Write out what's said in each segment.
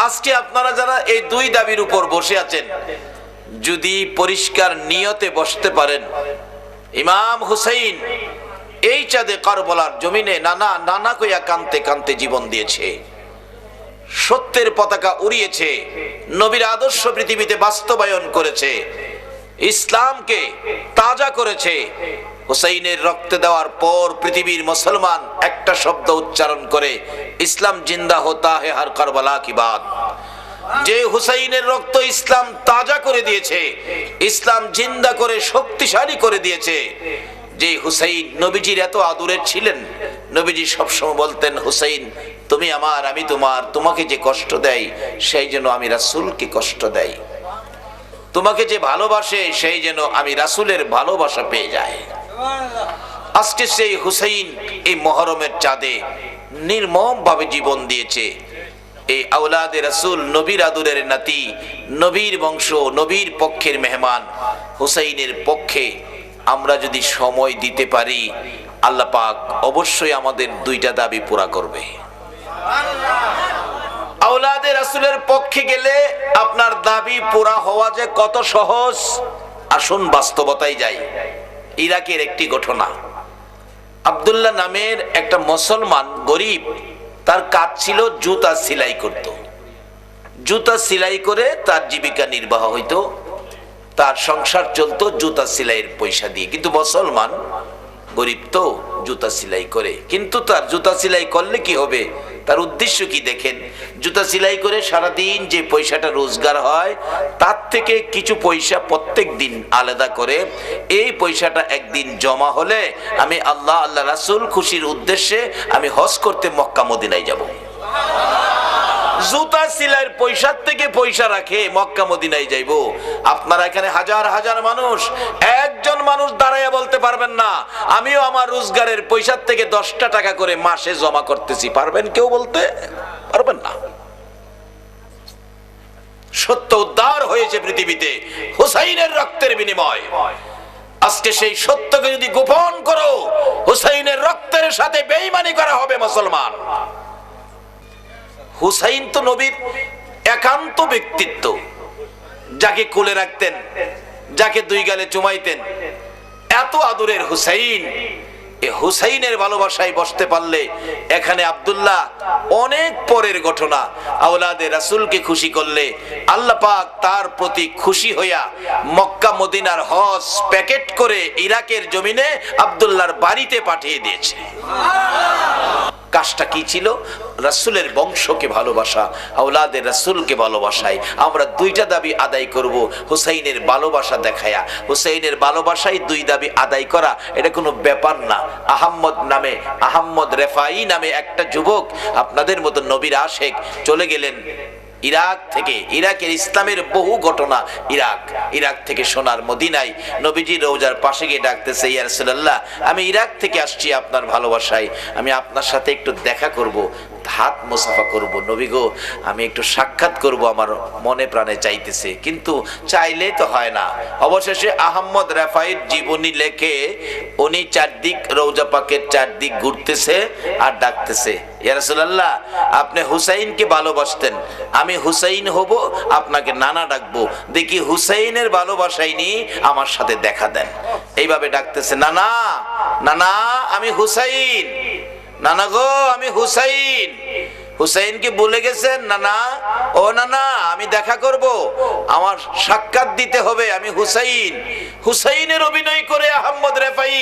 আজকে আপনারা যারা এই দুই দাবির উপর বসে আছেন, যদি পরিষ্কার নিয়তে বসতে পারেন, ইমাম হুসাইন এই চাঁদে কারবালার জমিনে নানা নানা কইয়া কানতে কানতে জীবন দিয়েছে, সত্যের পতাকা উড়িয়েছে, নবীর আদর্শ পৃথিবীতে বাস্তবায়ন করেছে, ইসলামকে তাজা করেছে। হুসাইনের রক্ত দেওয়ার পর পৃথিবীর মুসলমান একটা শব্দ উচ্চারণ করে, ইসলাম জিন্দা হোতা হে হর কারবালা কি বাত। যে হুসাইনের রক্ত ইসলাম তাজা করে দিয়েছে, ইসলাম জিন্দা করে শক্তিশালী করে দিয়েছে। যে হুসাইন নবীজির এত আদরের ছিলেন, নবীজি সবসময় বলতেন, হুসাইন তুমি আমার, আমি তোমার, তোমাকে যে কষ্ট দেয় সেই যেন আমি রাসূলকে কষ্ট দেয়, তোমাকে যে ভালোবাসে সেই যেন আমি রাসূলের ভালোবাসা পেয়ে যায়। আজকে সেই হুসাইন এই মুহররমের চাঁদে নির্মম ভাবে জীবন দিয়েছে। এই আওলাদে রাসূল, নবীর আদরের নাতি, নবীর বংশ, নবীর পক্ষের মেহমান হুসাইনের পক্ষে আমরা যদি সময় দিতে পারি, আল্লাহ পাক অবশ্যই আমাদের দুইটা দাবি পুরা করবে। আওলাদে রাসূলের পক্ষে গেলে আপনার দাবি পুরা হওয়া যে কত সহজ, আসুন বাস্তবতায় যাই। ইরাকের একটি ঘটনা, আব্দুল্লাহ নামের একটা মুসলমান গরিব, তার কাজ ছিল জুতা সেলাই করত, জুতা সেলাই করে তার জীবিকা নির্বাহ হইতো, তার সংসার চলতো জুতা সেলাইয়ের পয়সা দিয়ে। কিন্তু মুসলমান গরিব তো জুতা সেলাই করে, কিন্তু তার জুতা সেলাই করলে কি হবে, তার উদ্দেশ্য কি দেখেন, জুতা সেলাই করে সারাদিন যে পয়সাটা রোজগার হয় তার থেকে কিছু পয়সা প্রত্যেক দিন আলাদা করে, এই পয়সাটা একদিন জমা হলে আমি আল্লাহ রাসূল খুশির উদ্দেশ্যে আমি হজ করতে মক্কা মদিনায় যাব। জুতা সেলাইয়ের পয়সার থেকে পয়সা রাখে মক্কা মদিনায় যাইব। আপনারা এখানে হাজার হাজার মানুষ, একজন মানুষ দাঁড়াইয়া বলতে পারবেন না আমিও আমার রোজগারের পয়সার থেকে 10টা টাকা করে মাসে জমা করতেছি, পারবেন কেউ বলতে? পারবেন না। সত্য উদ্ধার হয়েছে পৃথিবীতে হুসাইনের রক্তের বিনিময়। আজকে সেই সত্যকে যদি গোপন করো, হুসাইনের রক্তের সাথে বেঈমানি করা হবে মুসলমান। হুসাইন তো নবীর একান্ত ব্যক্তিত্ব, যাকে কোলে রাখতেন, যাকে দুই গালে চুমাইতেন, এত আদরের হুসাইন। এই হুসাইনের ভালোবাসায় বসতে পারলে, এখানে আব্দুল্লাহ অনেক পরের ঘটনা, আওলাদে রাসূলকে খুশি করলে আল্লাহ পাক তার প্রতি খুশি হইয়া মক্কা মদিনার হজ প্যাকেট করে ইরাকের জমিনে আব্দুল্লাহর বাড়িতে পাঠিয়ে দিয়েছে। কাজটা কি ছিল? রাসূলের বংশকে ভালোবাসা, আওলাদের রাসূলকে ভালোবাসায় আমরা দুইটা দাবি আদায় করব। হুসাইনের ভালোবাসা দেখায়া, হুসাইনের ভালোবাসায় দুই দাবি আদায় করা এটা কোনো ব্যাপার না। আহম্মদ রেফাই নামে একটা যুবক, আপনাদের মতো নবীর আশেক, চলে গেলেন ইরাক থেকে। ইরাকের ইসলামের বহু ঘটনা ইরাক থেকে সোনার মদিনায় নবীজি রওজার পাশে গিয়ে ডাকতেছে, ইয়া রাসূলুল্লাহ আমি ইরাক থেকে আসছি আপনার ভালোবাসায়, আমি আপনার সাথে একটু দেখা করব, হাত মুসাফা করব। নবী গো আমি একটু সাক্ষাৎ করব, আমার মনে প্রাণে চাইতেছে, কিন্তু চাইলেই তো হয় না। অবশেষে আহম্মদ রেফাইর জীবনী লেখে উনি চারদিক রওজা পাকের চারদিক ঘুরতেছে আর ডাকতেছে, ইয়া রাসূলুল্লাহ আপনি হুসাইনকে ভালোবাসতেন, আমি হুসাইন হব, আপনাকে নানা ডাকবো, দেখি হুসাইনের ভালোবাসাই নি আমার সাথে দেখা দেন। এইভাবে ডাকতেছে, নানা নানা আমি হুসাইন, নানা গো আমি হুসাইন। হুসাইনকে বলে গেছেন, নানা ও নানা আমি দেখা করব, আমার সাক্ষাৎ দিতে হবে, আমি হুসাইন। হুসাইনের অভিনয় করে আহম্মদ রেফাই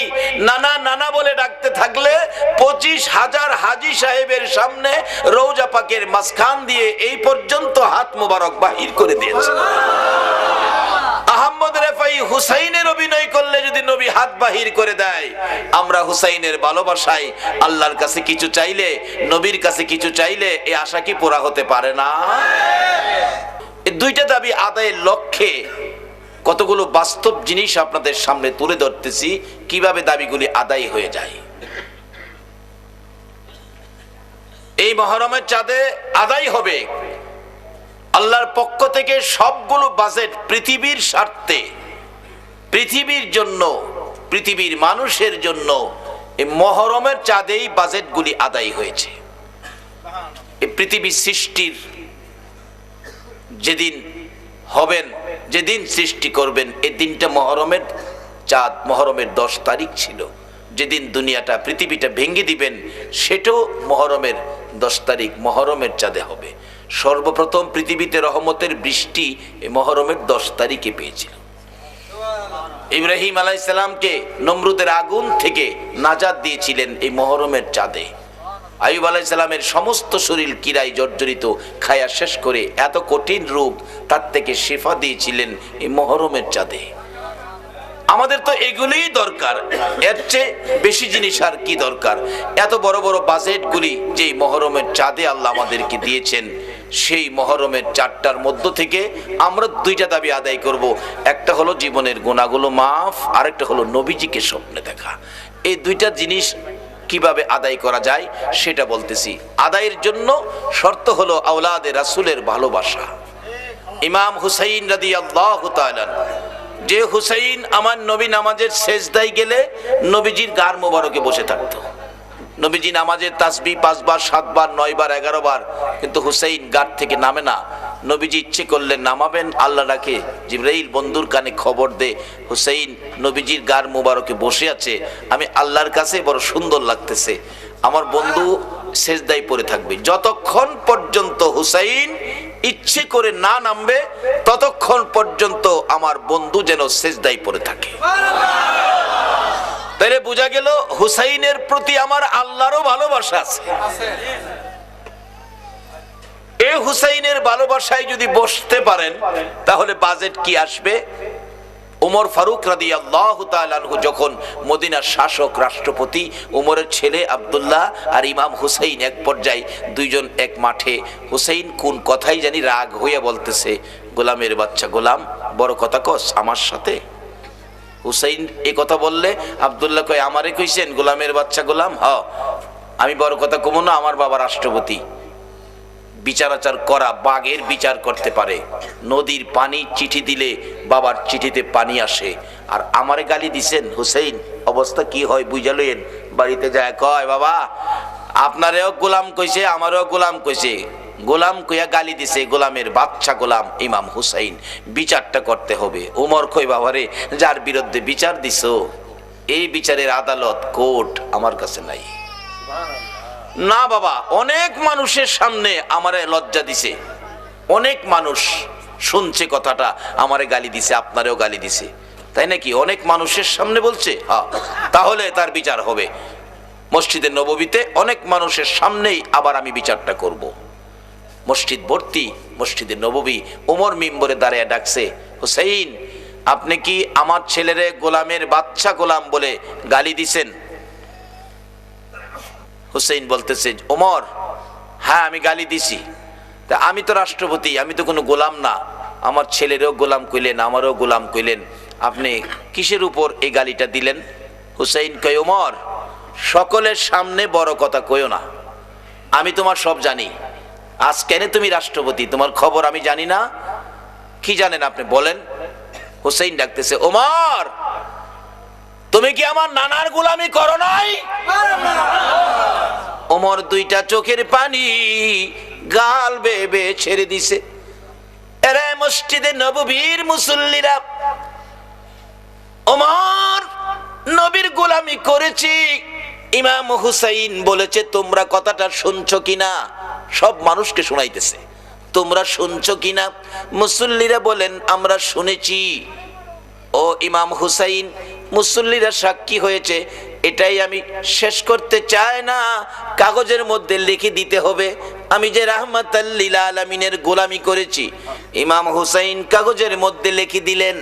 নানা নানা বলে ডাকতে থাকলে 25,000 হাজী সাহেবের সামনে রওজা পাকের মাঝখান দিয়ে এই পর্যন্ত হাত মোবারক বাহির করে দিয়েছে। আহম্মদ রেফাই হুসাইনের অভিনয় করলে যদি নবী হাত বাহির করে দেয়, আমরা হুসাইনের ভালোবাসায় আল্লাহর কাছে কিছু চাইলে, নবীর কাছে কিছু চাইলে এই আশা কি পুরা হতে পারে না? এই দুইটা দাবি আদায়ের লক্ষ্যে কতগুলো বাস্তব জিনিস আপনাদের সামনে তুলে ধরতেছি, কিভাবে দাবিগুলি আদায় হয়ে যায়। এই মুহররমের চাঁদে আদায় হবে আল্লাহর পক্ষ থেকে সবগুলো বাজেট পৃথিবীর স্বার্থে, পৃথিবীর জন্য, পৃথিবীর মানুষের জন্য এই মুহররমের চাঁদেই বাজেটগুলি আদায় হয়েছে। এই পৃথিবী সৃষ্টির যেদিন হবেন, যেদিন সৃষ্টি করবেন, এই দিনটা মহরমের চাঁদ, মহরমের 10 তারিখ ছিল। যেদিন দুনিয়াটা পৃথিবীটা ভেঙে দিবেন সেটাও মহরমের 10 তারিখ, মহরমের চাঁদে হবে। সর্বপ্রথম পৃথিবীতে রহমতের বৃষ্টি এই মহরমের 10 তারিখে পেয়েছিল। ইব্রাহিম আলাইহিস সালামকে নমরুদের আগুন থেকে নাজাত দিয়েছিলেন এই মহরমের চাঁদে। আইয়ুব আলাইহিস সালামের সমস্ত শরীর কিরায় জর্জরিত, খায়া শেষ করে এত কঠিন রোগ, তার থেকে শিফা দিয়েছিলেন এই মহরমের চাঁদে। আমাদের তো এগুলোই দরকার, এর চেয়ে বেশি জিনিস আর কি দরকার? এত বড় বড় বাজেটগুলি যেই মহরমের চাঁদে আল্লাহ আমাদেরকে দিয়েছেন, সেই মহরমের চাঁদটার মধ্য থেকে আমরা 2টা দাবি আদায় করব। একটা হলো জীবনের গুনাহগুলো মাফ, আরেকটা হলো নবীজিকে স্বপ্নে দেখা। এই 2টা জিনিস কিভাবে আদায় করা যায় সেটা বলতেছি। আদায়ের জন্য শর্ত হলো আওলাদে রাসূলের ভালোবাসা। ইমাম হুসাইন রাদিয়াল্লাহু তাআলা, যে হুসাইন আমার নবী নামাজের সেজদায় গেলে নবীজির গার মোবারকে বসে থাকতো। নবীজি নামাজের তাসবিহ 5 বার, 7 বার, 9 বার, 11 বার, কিন্তু হুসাইন গার থেকে নামে না। নবীজি ইচ্ছে করলে নামাবেন, আল্লাহ রাখে জিবরাইল বন্ধুর কানে খবর দে হুসাইন নবীজির গার মোবারকে বসে আছে, আমি আল্লাহর কাছে বড় সুন্দর লাগতেছে, আমার বন্ধু সেজদায় পড়ে থাকবে। যতক্ষণ পর্যন্ত হুসাইন ইচ্ছে করে না নামবে ততক্ষণ পর্যন্ত আমার বন্ধু যেন সেজদায় পড়ে থাকে। তাহলে বোঝা গেল হুসাইনের প্রতি আমার আল্লাহরও ভালোবাসা আছে। এই হুসাইনের ভালোবাসায় যদি বসতে পারেন তাহলে বাজেট কি আসবে? উমর ফারুক রাদিয়াল্লাহু তাআলা আনহু যখন মদিনার শাসক, রাষ্ট্রপতি, উমরের ছেলে আব্দুল্লাহ আর ইমাম হুসাইন এক পর্যায়ে 2জন এক মাঠে, হুসাইন কোন কথাই জানি রাগ হইয়া বলতেছে, গোলামের বাচ্চা গোলাম, বড় কথা কস আমার সাথে। হুসাইন এ কথা বললে আব্দুল্লাহ কয়, আমারে কইছেন গোলামের বাচ্চা গোলাম? হ্যাঁ, আমি বড় কথা কমো না, আমার বাবা রাষ্ট্রপতি, বিচার আচার করা, বাঘের বিচার করতে পারে। নদীর পানি চিঠি দিলে বাবার চিঠিতে পানি আসে, আর আমারে গালি দিছেন হুসাইন, অবস্থা কি হয় বুঝা লইেন। বাড়িতে যায় কয়, বাবা আপনারেও গোলাম কইছে, আমারও গোলাম কইছে, গোলাম কইয়া গালি দিছে গোলামের বাচ্চা গোলাম ইমাম হুসাইন, বিচারটা করতে হবে। উমর কই, বাবারে যার বিরুদ্ধে বিচার দিছো এই বিচারের আদালত, কোর্ট আমার কাছে নাই। না বাবা, অনেক মানুষের সামনে আমারে লজ্জা দিছে, অনেক মানুষ শুনছে কথাটা, আমারে গালি দিছে, আপনারেও গালি দিছে, তাই নাকি? অনেক মানুষের সামনে বলছে, হ্যাঁ, তাহলে তার বিচার হবে। মসজিদে নববীতে অনেক মানুষের সামনেই আবার আমি বিচারটা করব। মসজিদ ভর্তি, মসজিদে নববী, ওমর মিম্বরে দাঁড়িয়ে ডাকছে, হুসাইন আপনি কি আমার ছেলেরে গোলামের বাচ্চা গোলাম বলে গালি দিছেন? হুসাইন বলতেছে, ওমর হ্যাঁ আমি গালি দিছি, তা আমি তো রাষ্ট্রপতি, আমি তো কোনো গোলাম না, আমার ছেলেরও গোলাম কইলেন, আমারও গোলাম কইলেন, আপনি কিসের উপর এই গালিটা দিলেন? হুসাইন কয়, ওমর সকলের সামনে বড় কথা কইও না, আমি তোমার সব জানি, আজ কেন তুমি রাষ্ট্রপতি তোমার খবর আমি জানি না? কি জানেন আপনি বলেন? হুসাইন ডাকতেছে, ওমর তুমি কি আমার নানার গোলামি করো নাই? ওমর 2টা চোখের পানি গাল বেয়ে বেয়ে ছেড়ে দিছে। এরা মসজিদে নববীর মুসল্লিরা, ওমর নবীর গোলামি করেছি, ইমাম হুসাইন বলেছে তোমরা কথাটা শুনছো কিনা? সব মানুষকে শোনাইতেছে, তোমরা শুনছো কিনা? মুসল্লিরা বলেন আমরা শুনেছি। ও ইমাম হুসাইন, মুসল্লিরা সাক্ষী হয়েছে, এটাই আমি শেষ করতে চাই না, কাগজের মধ্যে লিখে দিতে হবে আমি যে রাহমাতাল লিল আলামিনের গোলামি করেছি। ইমাম হুসাইন কাগজের মধ্যে লিখে দিলেন,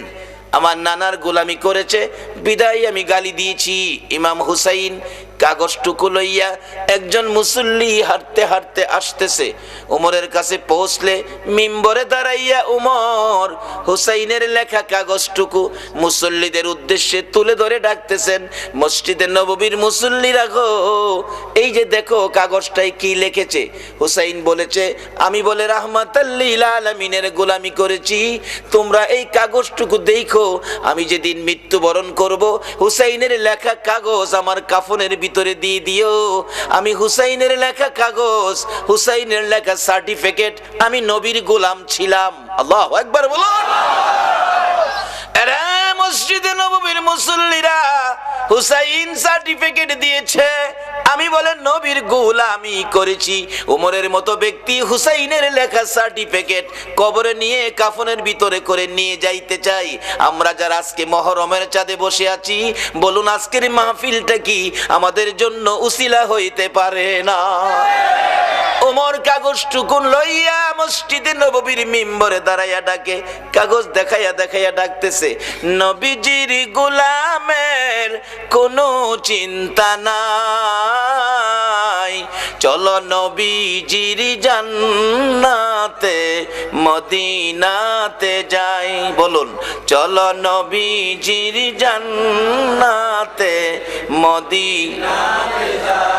আমার নানার গোলামি করেছে বিদায় আমি গালি দিয়েছি। ইমাম হুসাইন কাগজটুকু লইয়া একজন মুসল্লি হাঁটতে হাঁটতে আসতেছে, উমরের কাছে পৌঁছলে মিম্বরে দাঁড়াইয়া উমর হুসাইনের লেখা কাগজটুকু মুসল্লিদের উদ্দেশ্যে তুলে ধরে ডাকতেছেন, মসজিদে নববীর মুসল্লিরা গো, এই যে দেখো কাগজটায় কি লিখেছে। হুসাইন বলেছে, আমি বলে রাহমাতাল লিল আলামিনের গোলামি করেছি, তোমরা এই কাগজটুকু দেখো, আমি যেদিন মৃত্যুবরণ করব হুসাইনের লেখা কাগজ আমার কাফনের ভিতরে দিয়ে দিও। আমি হুসাইনের লেখা কাগজ, হুসাইনের লেখা সার্টিফিকেট, আমি নবীর গোলাম ছিলাম। আল্লাহু আকবার বলুন। এরা মসজিদে নববীর মুসল্লিরা, হুসাইন সার্টিফিকেট দিয়েছে, আমি বলেন নবীর গোলামি করেছি। ওমরের মতো ব্যক্তি হুসাইনের লেখা সার্টিফিকেট কবরে নিয়ে কাফনের ভিতরে করে নিয়ে যাইতে চাই। আমরা যারা আজকে মহরমের চাঁদে বসে আছি, বলুন আজকের মাহফিলটা কি আমাদের জন্য উসিলা হইতে পারে না? ওমর কাগজটুকুন লইয়া মসজিদে নববীর মিম্বরে দাঁড়াইয়া ডাকে, কাগজ দেখাইয়া দেখাইয়া ডাকতেছে, নবীজির গোলামের কোনো চিন্তা নাই, চলো নবীজির জান্নাতে মদিনাতে যাই। বলুন, চলো নবীজির জান্নাতে মদিনাতে যাই।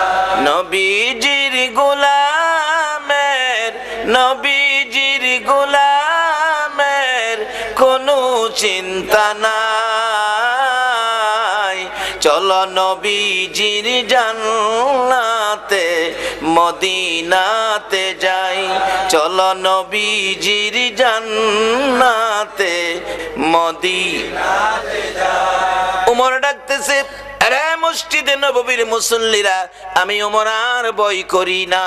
নবীজির গোলামের, নবীজির গোলামের কোনো চিন্তা নাই, চলো নবীজির জান্নাতে মদিনাতে যাই, চলো নবীজির জান্নাতে মদিনাতে যাই। উমর ডাকতেছে, আরে মসজিদে নববীর মুসল্লিরা, আমি ওমর আর ভয় করি না।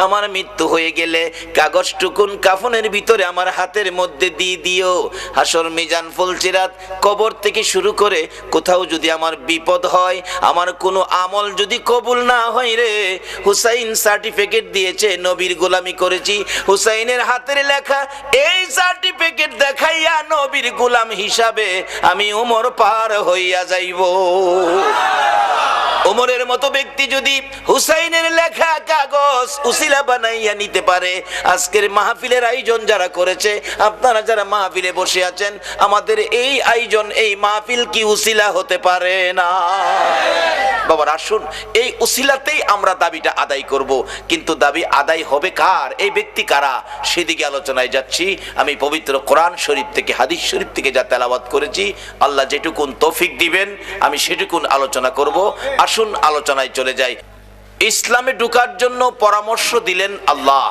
আমার মৃত্যু হয়ে গেলে কাগজটুকুন কাফনের ভিতরে আমার হাতের মধ্যে দিয়ে দিও। হাসর মিজান ফুলসিরাত কবর থেকে শুরু করে কোথাও যদি আমার বিপদ হয়, আমার কোনো আমল যদি কবুল না হয় রে, হুসাইন সার্টিফিকেট দিয়েছে নবীর গোলামি করেছি, হুসাইনের হাতের লেখা এই সার্টিফিকেট দেখাইয়া নবীর গোলাম হিসাবে আমি ওমর পার হইয়া যাইব। ওমরের মতো ব্যক্তি যদি হুসাইনের লেখা কাগজ উসিলা বানাইয়া নিতে পারে, আজকের মাহফিলের আয়োজন যারা করেছে, আপনারা যারা মাহফিলে বসে আছেন, আমাদের এই আয়োজন, এই মাহফিল কি উসিলা হতে পারে না? বাবার আসুন, এই উসিলাতেই আমরা দাবিটা আদায় করব। কিন্তু দাবি আদায় হবে কার? এই ব্যক্তি কারা? সেদিকে আলোচনায় যাচ্ছি। আমি পবিত্র কোরআন শরীফ থেকে, হাদিস শরীফ থেকে যা তেলাওয়াত করেছি, আল্লাহ যেটুকুন তৌফিক দিবেন আমি সেটুকুন আলোচনা করব। আসুন আলোচনায় চলে যাই। ইসলামে ঢোকার জন্য পরামর্শ দিলেন আল্লাহ।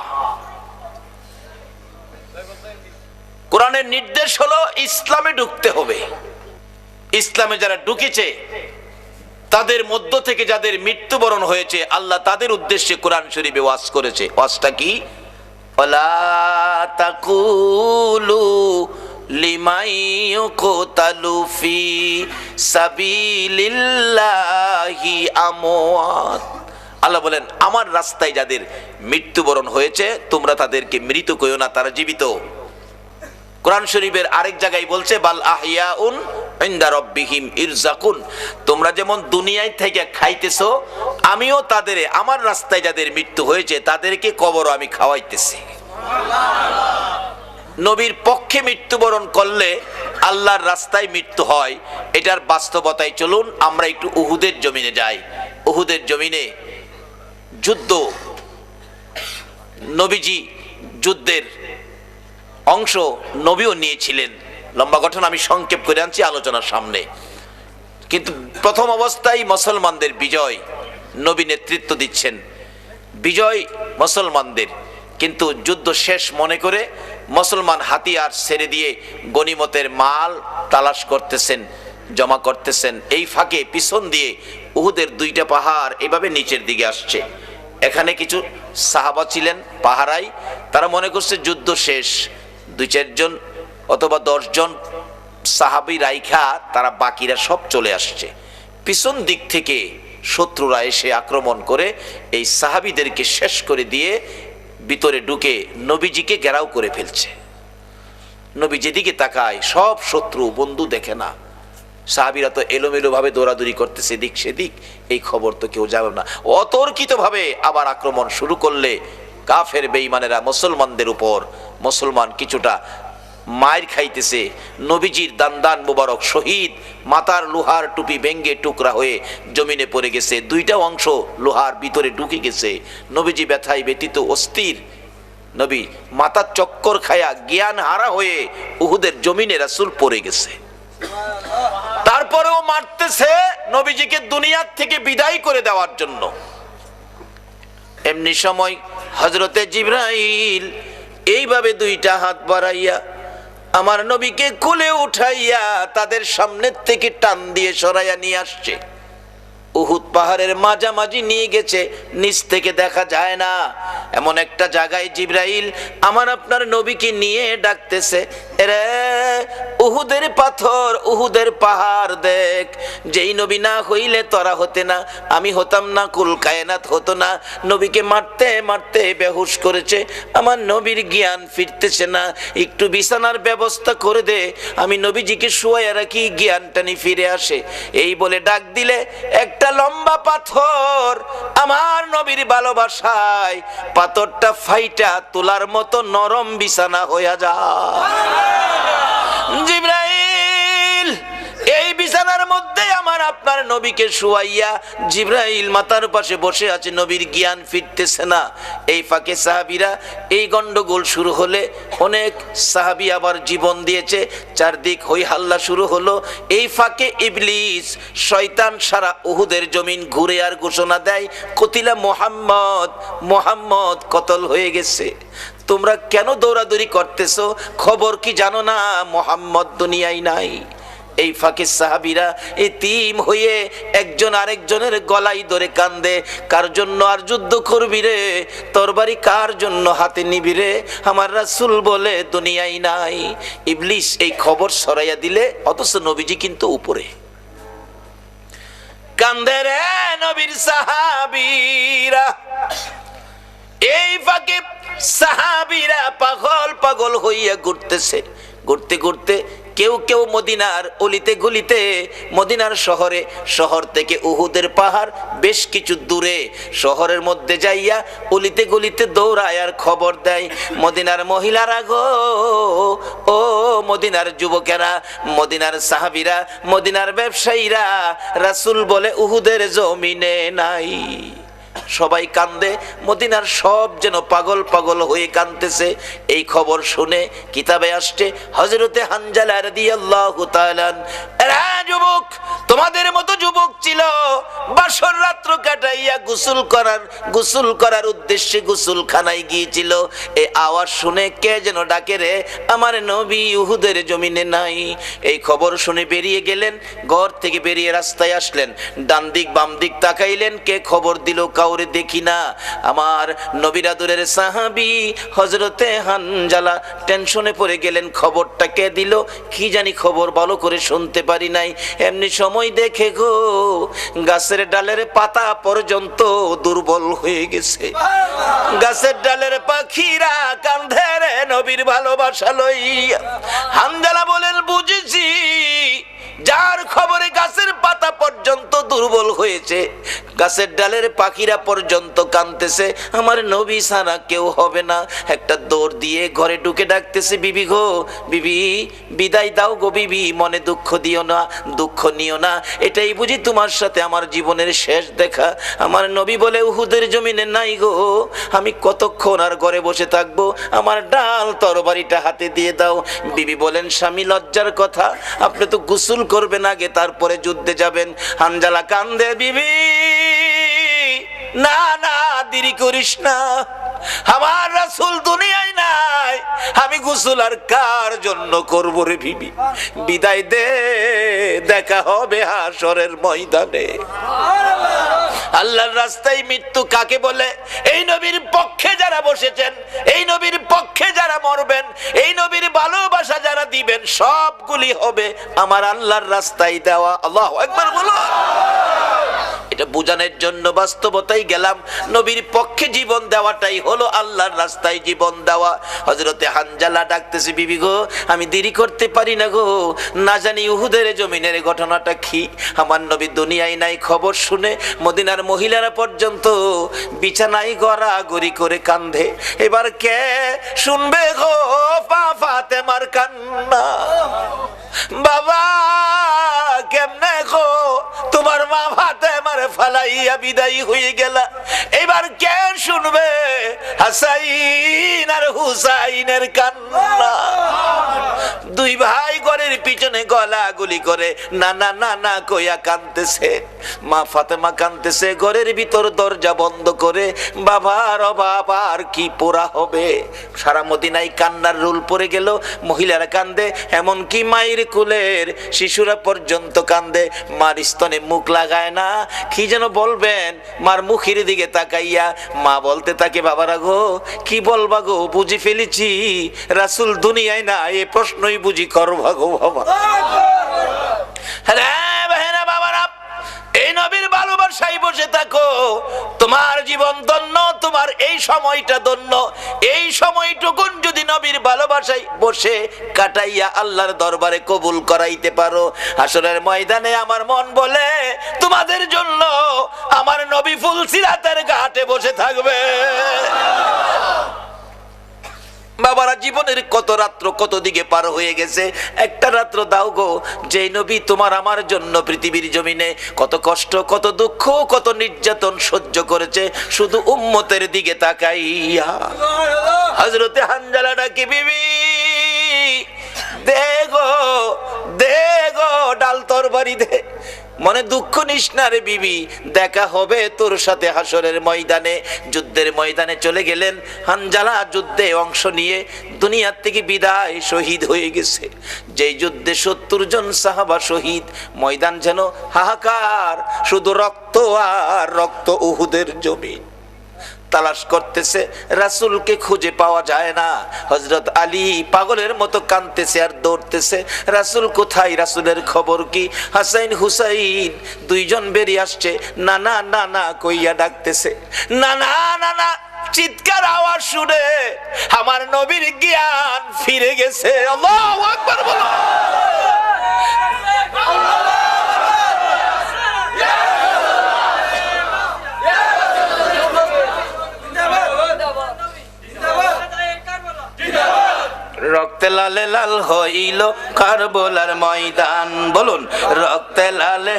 কোরআনের নির্দেশ হলো ইসলামে ঢুকতে হবে। ইসলামে যারা ঢুকেছে তাদের মধ্য থেকে যাদের মৃত্যুবরণ হয়েছে, আল্লাহ তাদের উদ্দেশ্যে কোরআন শরীফে ওয়াজ করেছে। ওয়াজটা কি? ওয়ালা তাকুলু লিমান ইউকতালু ফি সাবিলিল্লাহি আমওয়াত। আল্লাহ বলেন, আমার রাস্তায় যাদের মৃত্যুবরণ হয়েছে তোমরা তাদেরকে মৃত কইও না, তারা জীবিত। কোরআন শরীফের আরেক জায়গায় বলছে, বাল আহইয়াউন ইনদা রাব্বিহিম ইরযাকুন। তোমরা যেমন দুনিয়ায় থেকে খাইতেছো, আমিও তাদের, আমার রাস্তায় যাদের মৃত্যু হয়েছে তাদেরকে কবর আমি খাওয়াইতেছি। নবীর পক্ষে মৃত্যুবরণ করলে আল্লাহর রাস্তায় মৃত্যু হয়, এটার বাস্তবতায় চলুন আমরা একটু উহুদের জমিনে যাই। উহুদের জমিনে যুদ্ধ, নবীজি যুদ্ধের অংশ নবীও নিয়েছিলেন। লম্বা ঘটনা আমি সংক্ষেপ করে আনছি আলোচনার সামনে। কিন্তু প্রথম অবস্থায় মুসলমানদের বিজয়, নবী নেতৃত্ব দিচ্ছেন, বিজয় মুসলমানদের। কিন্তু যুদ্ধ শেষ মনে করে মুসলমান হাতিয়ার ছেড়ে দিয়ে গনিমতের মাল তালাশ করতেছেন, জমা করতেছেন। এই ফাঁকে পিছন দিয়ে উহুদের দুইটা পাহাড় এভাবে নিচের দিকে আসছে। এখানে কিছু সাহাবা ছিলেন পাহারায়, তারা মনে করছে যুদ্ধ শেষ, 2-4 জন অথবা 10 জন সাহাবী রাইখা তারা বাকিরা সব চলে আসছে। পিছন দিক থেকে শত্রুরা এসে আক্রমণ করে এই সাহাবীদেরকে শেষ করে দিয়ে ভিতরে ঢুকে নবীজিকে ঘেরাও করে ফেলছে। নবী যেদিকে তাকায় সব শত্রু, বন্ধু দেখে না। সাহাবীরা তো এলোমেলো ভাবে দৌড়াদৌড়ি করতেছে এদিক সেদিক, এই খবর তো কেউ জানে না। অতর্কিত ভাবে আবার আক্রমণ শুরু করলে কাফের বেঈমানেরা মুসলমানদের উপর, মুসলমান কিছুটা মায়ের খাইতেছে। নবীজির দান মুবারক শহীদ, মাথার লোহার টুপি ভেঙ্গে টুকরা হয়ে জমিনে পড়ে গেছে, 2টা অংশ লোহার ভিতরে ঢুকে গেছে। নবীজি ব্যথায় ব্যতীত অস্থির, নবী মাথার চক্কর খায়া জ্ঞান হারা হয়ে উহুদের জমিনে রাসূল পড়ে গেছে। তারপরেও মারতেছে, নবীজিকে দুনিয়ার থেকে বিদায় করে দেওয়ার জন্য। এমনি সময় হযরতে জিবরাইল এইভাবে দুইটা হাত বাড়াইয়া আমার নবীকে কোলে উঠাইয়া তাদের সামনে থেকে টান দিয়ে সরাইয়া নিয়ে আসছে। উহুদ পাহাড়ের মাঝামাঝি নিয়ে গেছে, নিচ থেকে দেখা যায় না এমন একটা জায়গায় জিবরাইল আমার আপনার নবীকে নিয়ে ডাকতেছে, রে উহুদের পাথর, উহুদের পাহাড় দেখ, যেই নবী না হইলে তোরা হতে না, আমি হতাম না, কুল কায়নাত হতো না। নবীকে মারতে মারতে বেহুশ করেছে, আমার নবীর জ্ঞান ফিরতেছে না, একটু বিছানার ব্যবস্থা করে দে, আমি নবীজিকে শুয়াইয়া রাখি, জ্ঞানটানি ফিরে আসে। এই বলে ডাক দিলে একটা লম্বা পাথর আমার নবীর ভালোবাসায় পাথরটা ফাইটা তোলার মতো নরম বিছানা হইয়া যায়। জিবরাইল এই বিছানার মধ্যে আমার আপনার নবীকে শুয়াইয়া জিবরাইল মাথার পাশে বসে আছে, নবীর জ্ঞান ফিরতেছে না। এই ফাঁকে সাহাবীরা এই গন্ডগোল শুরু হলে অনেক সাহাবী আবার জীবন দিয়েছে, চারদিক হই হাল্লা শুরু হলো। এই ফাঁকে ইবলিস শয়তান সারা উহুদের জমিন ঘুরে আর ঘোষণা দেয়, কতিলা মুহাম্মদ, মুহাম্মদ কতল হয়ে গেছে। তোমরা কেন দৌড়াদৌড়ি করতেছো? খবর কি জানো না মুহাম্মদ দুনিয়ায় নাই? এই ফাঁকে সাহাবীরা এতিম হয়ে একজন আরেকজনের গলায় ধরে কান্দে, কার জন্য আর যুদ্ধ করবি রে, তরবারি কার জন্য হাতে নিবি রে, আমার রাসূল বলে দুনিয়ায় নাই। ইবলিস এই খবর ছড়াইয়া দিলে, অথচ নবীজি কিন্তু উপরে কান্দে রে নবীর সাহাবীরা। এই ফাঁকে সাহাবীরা পাগল পাগল হইয়া ঘুরতেছে, ঘুরতে ঘুরতে কেউ কেউ মদিনার অলিতে গলিতে, মদিনার শহরে, শহর থেকে উহুদের পাহাড় বেশ কিছু দূরে, শহরের মধ্যে যাইয়া অলিতে গলিতে দৌড়ায় আর খবর দেয়, মদিনার মহিলারা গো, ও মদিনার যুবকেরা, মদিনার সাহাবীরা, মদিনার ব্যবসায়ীরা, রাসূল বলে উহুদের জমিনে নাই। সবাই কান্দে, মদিনার সব যেন পাগল পাগল হয়ে কাঁদতেছে। এই খবর শুনে কিতাবে আসছে হযরতে হানজালা রাদিয়াল্লাহু তাআলা, এরা যুবক, তোমাদের মতো যুবক ছিল, বাসর রাত্র কাটাইয়া গোসল করার উদ্দেশ্যে গোসলখানায় গিয়েছিল। এই আওয়াজ শুনে কে যেন ডাকে রে, আমার নবী উহুদের জমিনে নাই। এই খবর শুনে বেরিয়ে গেলেন, ঘর থেকে বেরিয়ে রাস্তায় আসলেন, ডান দিক বাম দিক তাকাইলেন, কে খবর দিল কাউরে দেখি না। আমার নবীর আদরের সাহাবী হযরতে হানজালা টেনশনে পড়ে গেলেন, খবরটা কে দিল কি জানি, খবর ভালো করে শুনতে পারি নাই। এমনি সময় দেখে গো, গাছের ডালের পাতা পর্যন্ত দুর্বল হয়ে গেছে, গাছের ডালের পাখিরা কাঁধে রে নবীর ভালোবাসা লইয়া। হানজালা বলেন, বুঝেছি, যার খবরে গাছের পাতা পর্যন্ত দুর্বল হয়েছে, গাছের ডালের পাখিরা পর্যন্ত কাঁদতেছে, আমার নবী ছাড়া কেউ হবে না। একটা দৌড় দিয়ে ঘরে ঢুকে ডাকতেছে, বিবি গো, বিবি বিদায় দাও গো বিবি, মনে দুঃখ দিও না, দুঃখ নিও না, এটাই বুঝি তোমার সাথে আমার জীবনের শেষ দেখা। আমার নবী বলে উহুদের জমিনে নাই গো, আমি কতক্ষণ আর ঘরে বসে থাকবো, আমার ডাল তরবারিটা হাতে দিয়ে দাও। বিবি বলেন, স্বামী লজ্জার কথা, আপনি তো গোসল করবেন আগে, তারপরে যুদ্ধে যাবেন। হানজালা কান্দে, বিবি না না, দেরি করিস না, আমার রাসূল দুনিয়ায় নাই, আমি গোসল আর কার জন্য করব রে বিবি, বিদায় দে, দেখা হবে হাশরের ময়দানে। আল্লাহর রাস্তায় মৃত্যু কাকে বলে? এই নবীর পক্ষে যারা বসেছেন, এই নবীর পক্ষে যারা মরবেন, এই নবীর ভালোবাসা যারা দিবেন, সবগুলি হবে আমার আল্লাহর রাস্তায় দেওয়া। আল্লাহু আকবার বলো। এটা বোঝানোর জন্য বাস্তবতাই গেলাম, নবীর পক্ষে জীবন দেওয়াটাই হলো আল্লাহর রাস্তায় জীবন দেওয়া। হযরতে হানজালা ডাকতেছে, বিবি গো, আমি দেরি করতে পারি না গো, না জানি উহুদের জমিনের ঘটনাটা কি। আমার নবী দুনিয়ায় নাই খবর শুনে মদিনার মহিলারা পর্যন্ত বিছানায় গড়াগড়ি করে কান্দে। এবার কে শুনবে গো ফাতেমার কান্না? বাবা কেমনে গো, তোমার মা ফাতেমার ফালাইয়া বিদায়ী হয়ে গেলা, এবার কে শুনবে হাসাইন আর হুসাইনের কান্না? দুই ভাই ঘরের পিছনে গলাগুলি করে না না না না কইয়া কাঁদতেছে। মা ফাতেমা কাঁদতেছে ঘরের ভিতর দরজা বন্ধ করে। বাবার অভাব আর কি পোড়া হবে। সারা মদিনায় কান্নার রোল পড়ে গেল। মহিলারা কান্দে, এমনকি মায়ের কুলের শিশুরা পর্যন্ত কান্দে। মার স্তনে মুখ লাগায় না, কি যেন বলবেন। মার মুখের দিকে তাকাইয়া মা বলতে থাকে, বাবারা গো কি বলবা গো, বুঝি ফেলেছি রাসূল দুনিয়ায় না, এ প্রশ্নই বুঝি করবা গো বাবা। এই নবীর ভালোবাসায় বসে থাকো, তোমার জীবন ধন্য, তোমার এই সময়টা ধন্য। এই সময়টুকুন যদি নবীর ভালোবাসায় বসে কাটাইয়া আল্লাহর দরবারে কবুল করাইতে পারো, হাসরের ময়দানে আমার মন বলে তোমাদের জন্য আমার নবী ফুলসিরাতের ঘাটে বসে থাকবে। বাবারা, জীবনের কত রাত্র কত দিকে পার হয়ে গেছে, একটা রাত্র দাও গো যেই নবী তোমার আমার জন্য পৃথিবীর জমিনে কত কষ্ট, কত দুঃখ, কত নির্যাতন সহ্য করেছে, শুধু উম্মতের দিকে তাকাইয়া। হযরতে হানজালা ডাকি, বিবি দে গো ডাল তরবারি দে। মনে দুঃখ নিস না রে বিবি, দেখা হবে তোর সাথে হাসরের ময়দানে। যুদ্ধের ময়দানে চলে গেলেন হানজালা, যুদ্ধে অংশ নিয়ে দুনিয়ার থেকে বিদায়, শহীদ হয়ে গেছে। যেই যুদ্ধে ৭০ জন সাহাবা শহীদ, ময়দান যেন হাহাকার, শুধু রক্ত আর রক্ত। উহুদের জমিন তালাশ করতেছে, রাসূলকে খুঁজে পাওয়া যায় না। হযরত আলী পাগলের মতো কাঁদতেছে আর দৌড়তেছে, রাসূল কোথায়, রাসূলের খবর কি? হাসাইন হুসাইন দুইজন বেরিয়ে আসছে, নানা নানা কইয়া ডাকতেছে। নানা নানা চিৎকার আওয়াজ শুনে আমার নবীর জ্ঞান ফিরে গেছে। আল্লাহু আকবার বলো। রক্তে লালে লাল হইল কারবালার ময়দান, বলুন রক্তে লালে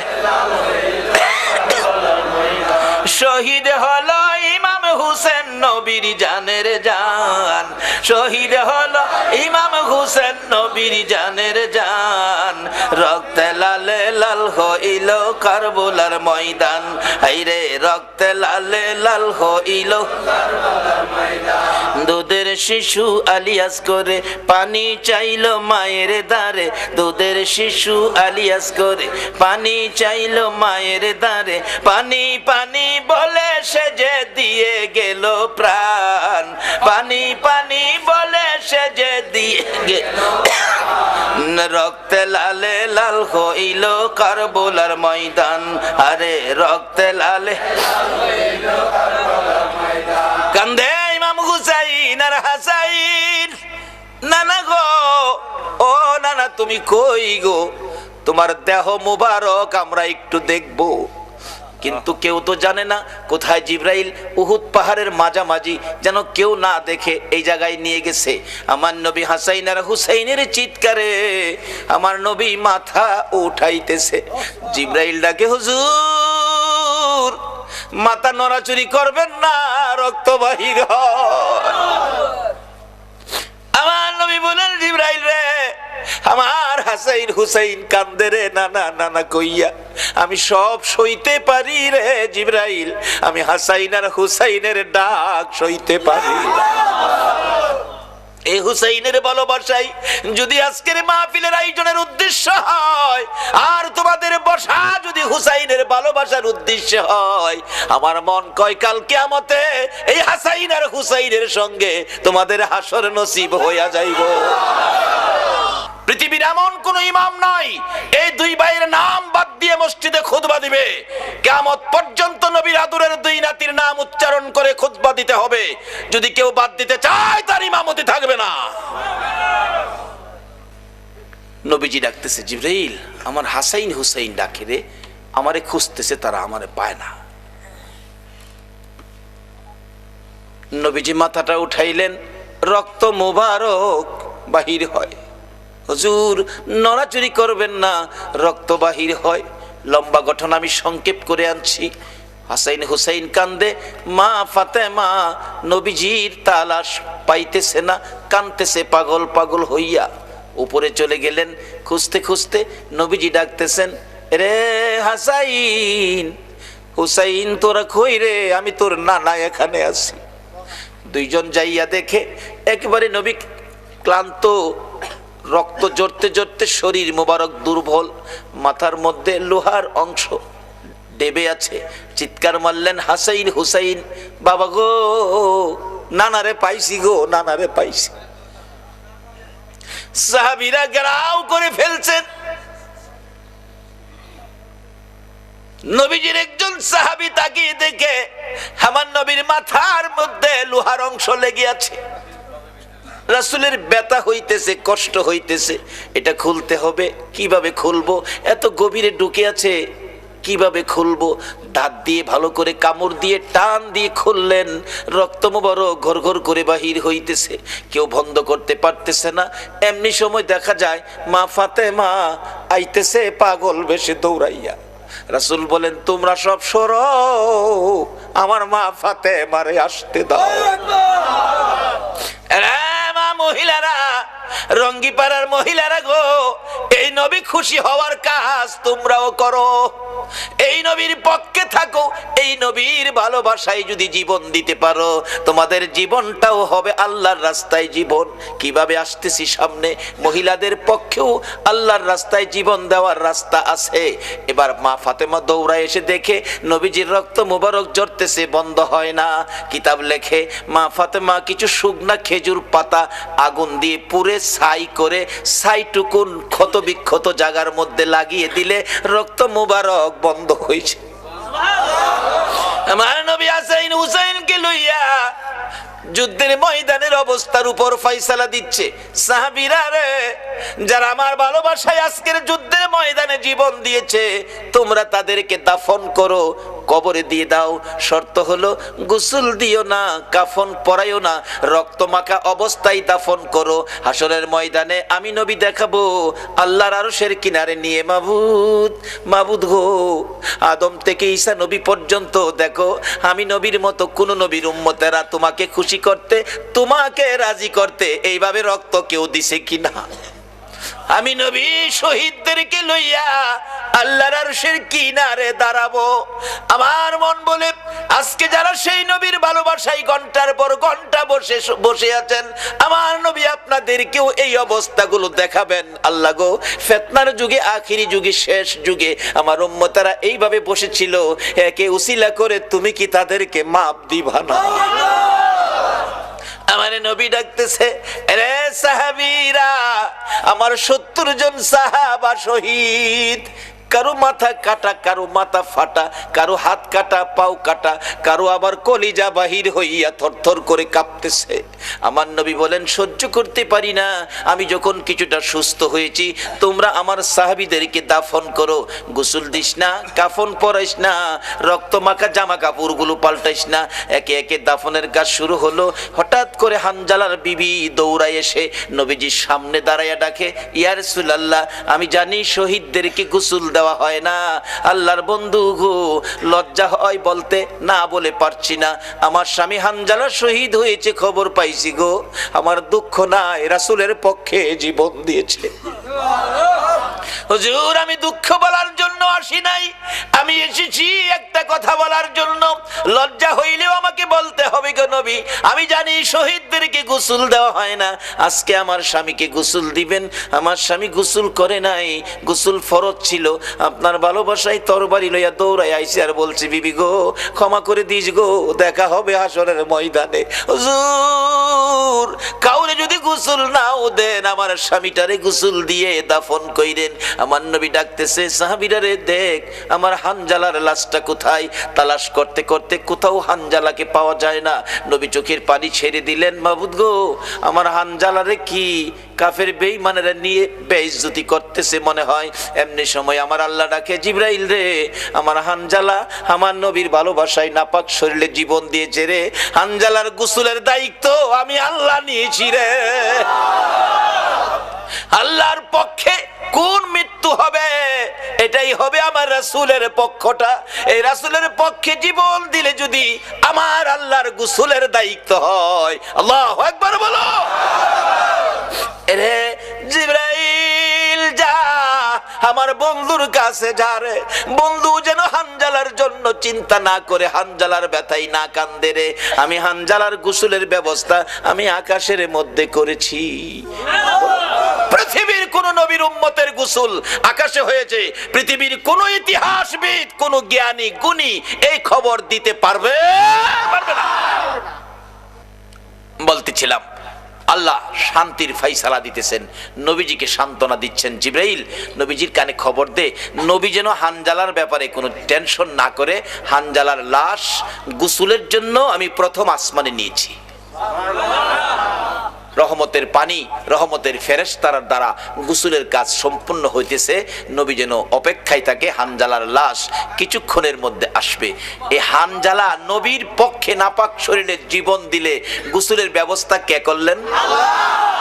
শহীদ হলো ইমাম হুসেন নবীর জানের জান। শহীদ হলো ইমাম হুসেন নবীর জানের জান। রক্তে লালে লাল হইল কারবালার ময়দান। হায়রে রক্তে লালে লাল হইল কারবালার ময়দান। দুধের শিশু আলিয়াস করে পানি চাইলো মায়ের দ্বারে। দুধের শিশু আলিয়াস করে পানি চাইলো মায়ের দ্বারে। পানি পানি বলে সে যে দিয়ে গেল প্রাণ। পানি পানি বলে সে যে দিয়ে গেল। রক্তে লালে লাল হইল কারবালার ময়দান। আরে রক্তে লালে কান্দে ইমাম হুসাইন আর হাসাইন। নানা গো, ও নানা তুমি কই গো, তোমার দেহ মুবারক আমরা একটু দেখবো। কিন্তু কেউ তো জানে না কোথায় জিবরাইল উহুদ পাহাড়ের মাঝামাঝি যেন কেউ না দেখে এই জায়গায় নিয়ে গেছে। আমার নবী হাসাইন আর হুসাইনের চিৎকারে আমার নবী মাথা উঠাইতেছে। জিবরাইল ডাকে, হুজুর মাথা নড়াচড়ি করবেন না, রক্ত বাহির হয়। আমার নবী বলেন, জিবরাইল রে আমার হাসাইন হুসাইন কান্দে রে নানা নানা কইয়া, আমি সব সইতে পারি রে জিবরাইল, আমি হাসাইন আর হুসাইনের ডাক সইতে পারি। এই হুসাইনের ভালোবাসাই যদি আজকের মাহফিলের আয়োজনের উদ্দেশ্য হয়, আর তোমাদের বসা যদি হুসাইনের ভালোবাসার উদ্দেশ্য হয়, আমার মন কয় কাল কিয়ামতে এই হাসাইন আর হুসাইনের সঙ্গে তোমাদের হাসর নসিব হইয়া যাইব। পৃথিবীর এমন কোন ইমাম নাই এই দুই ভাইয়ের নাম বাদ দিয়ে মসজিদে খুতবা দিবে। কিয়ামত পর্যন্ত নবীর আদরের দুই নাতির নাম উচ্চারণ করে খুতবা দিতে হবে। যদি কেউ বাদ দিতে চায় তার ইমামতি থাকবে না। নবীজি ডাকতেছে, জিবরাইল আমার হাসাইন হুসাইন ডাকে রে, আমারে খুঁজতেছে, তারা আমারে পায় না। নবীজি মাথাটা উঠাইলেন, রক্ত মুবারক বাহির হয়। হুজুর নড়াচড়ি করবেন না, রক্ত বাহির হয়। লম্বা ঘটনা আমি সংক্ষেপ করে আনছি। হাসাইন হুসাইন কান্দে, মা ফাতেমা নবীজির তালাশ পাইতেছে না, কানতেছে পাগল পাগল হইয়া। উপরে চলে গেলেন, খুঁজতে খুঁজতে নবীজি ডাকতেছেন, রে হাসাইন, হুসাইন তোরা কই রে? আমি তোর নানা এখানে আছি। দুইজন যাইয়া দেখে একেবারে নবী ক্লান্ত, রক্ত জড়তে জড়তে শরীর মোবারক দুর্বল, মাথার মধ্যে লোহার অংশ ডেবে আছে। চিৎকার মারলেন, হাসাইন হুসাইন, বাবা গো, নানারে পাইছি গো, নানারে পাইছি। সাহাবীরা গ্রাও করে ফেলছেন। নবীজির একজন সাহাবী তাকিয়ে দেখে আমার নবীর মাথার মধ্যে লোহার অংশ লেগে আছে। রাসূলের ব্যথা হইতেছে, কষ্ট হইতেছে, এটা খুলতে হবে। কিভাবে খুলবো? এত গভীরে ঢুকে আছে, কিভাবে খুলবো? দাঁত দিয়ে ভালো করে কামড় দিয়ে টান দিয়ে খুললেন। রক্ত মোবারক ঘর ঘর করে বাহির হইতেছে, কেউ বন্ধ করতে পারতেছে না। এমনি সময় দেখা যায় মা ফাতেমা আইতেছে পাগল বেশে দৌড়াইয়া। রাসূল বলেন, তোমরা সব সরো, আমার মা ফাতেমারে আসতে দাও। মহিলারা, রঙ্গিপাড়ার মহিলারা গো, এই নবী খুশি হওয়ার কাজ তোমরাও করো, এই নবীর পক্ষে থাকো। এই নবীর ভালোবাসায় যদি জীবন দিতে পারো, তোমাদের জীবনটাও হবে আল্লাহর রাস্তায় জীবন। কিভাবে আসতেছি সামনে, মহিলাদের পক্ষেও আল্লাহর রাস্তায় জীবন দেওয়ার রাস্তা আছে। এবার মা ফাতেমা দৌড়ায় এসে দেখে নবীজির রক্ত মুবারক ঝরতেছে, বন্ধ হয় না। কিতাব লেখে মা ফাতেমা কিছু শুকনা খেজুর পাতা আগুন দিয়ে পুড়ে ছাই করে ছাইটুকুন ক্ষত বিক্ষত জায়গার মধ্যে লাগিয়ে দিলে রক্ত মুবারক বন্ধ হয়েছে। আমার নবী হাসাইন হুসাইনকে লইয়া যুদ্ধের ময়দানের অবস্থার উপর ফয়সালা দিচ্ছে। সাহাবীরা রে, যারা আমার ভালোবাসায় আজকের যুদ্ধের ময়দানে জীবন দিয়েছে, তোমরা তাদেরকে দাফন করো, কবরে দিয়ে দাও। শর্ত হলো গোসল দিও না, কাফন পরাইও না, রক্ত মাখা অবস্থায় দাফন করো। হাসরের ময়দানে আমি নবী দেখাবো আল্লাহর আরশের কিনারে নিয়ে, মাবুদ, মাবুদ গো, আদম থেকে ঈসা নবী পর্যন্ত দেখো, আমি নবীর মতো কোন নবীর উম্মতেরা তোমাকে খুশি করতে, তোমাকে রাজি করতে এইভাবে রক্ত কেউ দিছে কিনা? আমি নবী শহীদদেরকে লইয়া আল্লাহর আরশের কিনারে দাঁড়াবো। আমার মন বলে আজকে যারা সেই নবীর ভালোবাসায় ঘন্টার পর ঘন্টা বসে আছেন, আমার নবী আপনাদেরকেও এই অবস্থাগুলো দেখাবেন। আল্লাহ গো, ফিতনার যুগে, আখিরি যুগে, শেষ যুগে আমার উম্মতেরা এইভাবে বসেছিল, একে উসিলা করে তুমি কি তাদেরকে মাপ দিবা না? আমার নবী ডাকতেছে, রে সাহাবীরা, আমার 70 জন সাহাবা শহীদ। কারো মাথা কাটা, কারো মাথা ফাটা, কারো হাত কাটা, পাও কাটা, কারো আবার কলিজা বাহির হইয়া থরথর করে কাঁপতেছে। আমার নবী বলেন, সহ্য করতে পারি না। আমি যখন কিছুটা সুস্থ হয়েছি, তোমরা আমার সাহাবীদেরকে দাফন করো। গোসল দিস না, কাফন পরাইস না, রক্ত মাখা জামা কাপড়গুলো পাল্টাইস না। একে একে দাফনের কাজ শুরু হলো। হঠাৎ করে হানজালার বিবি দৌড়ায় এসে নবীজির সামনে দাঁড়াইয়া ডাকে, ইয়া রাসূলুল্লাহ, আমি জানি শহীদদেরকে গোসল দেওয়া হয় না, আল্লাহর বন্ধু গো, লজ্জা হয় বলতে, না বলে পারছি না। আমার স্বামী হানজালা শহীদ হয়েছে, খবর পাইছি গো, আমার দুঃখ নাই, রাসূলের পক্ষে জীবন দিয়েছে। হুজুর, আমি দুঃখ বলার জন্য আসি নাই, আমি এসেছি একটা কথা বলার জন্য। লজ্জা হইলেও আমাকে বলতে হবে গো নবী, আমি জানি শহীদদেরকে গোসল দেওয়া হয় না, আজকে আমার স্বামীকে গোসল দিবেন। আমার স্বামী গোসল করে নাই, গোসল ফরজ ছিল। আপনার ভালোবাসায় তরবারি লইয়া দৌড়াই আইছে আর বলছে, বিবি গো, ক্ষমা করে দিস গো, দেখা হবে হাসরের ময়দানে। হুজুর, কাউরে যদি গোসল নাও দেন, আমার স্বামীটারে গোসল দিয়ে দাফন কইরেন। আমার নবী ডাকতেছে, সাহাবীরা রে, দেখ আমার হানজালার লাশটা কোথায়? তালাশ করতে করতে কোথাও হানজালাকে পাওয়া যায় না। নবী চোখের পানি ছেড়ে দিলেন, মাবুদ গো, আমার হানজালারে কি কাফের বেঈমানেরা নিয়ে বেইজ্জতি করতেছে মনে হয়। এমনি সময় আমার আল্লাহ ডাকে, জিবরাইল রে, আমার হানজালা আমার নবীর ভালোবাসায় নাপাক শরীরে জীবন দিয়েছে রে, হানজালার গোসলের দায়িত্ব আমি আল্লাহ নিয়েছি রে। আল্লাহর পক্ষে কোন মৃত্যু হবে, এটাই হবে আমার রাসূলের পক্ষটা। এই রাসূলের পক্ষে জীবন দিলে যদি আমার আল্লাহর গোসলের দায়িত্ব হয়, আল্লাহু আকবার বলো। রে জিবরাইল আমার বন্ধুর কাছে যারে, বন্ধু যেন হানজালার জন্য চিন্তা না করে, হানজালার ব্যথাই না কান্দে রে। আমি হানজালার গোসলের ব্যবস্থা আমি আকাশের মধ্যে করেছি। পৃথিবীর কোন নবীর উম্মতের গোসল আকাশে হয়েছে, পৃথিবীর কোন ইতিহাসবিদ, কোন জ্ঞানী গুণী এই খবর দিতে পারবে না। বলতেছিলাম আল্লাহ শান্তির ফাইসালা দিতেছেন, নবীজিকে সান্ত্বনা দিচ্ছেন। জিবরাইল নবীজির কানে খবর দে, নবী যেন হানজালার ব্যাপারে কোনো টেনশন না করে। হানজালার লাশ গোসলের জন্য আমি প্রথম আসমানে নিয়েছি। রহমতের পানি, রহমতের ফেরেশতার দ্বারা গোসলের কাজ সম্পূর্ণ হইতেছে। নবী যেন অপেক্ষায় থাকে, হানজালার লাশ কিছুক্ষণের মধ্যে আসবে। এই হানজালা নবীর পক্ষে নাপাক শরীরে জীবন দিলে গোসলের ব্যবস্থা কে করলেন?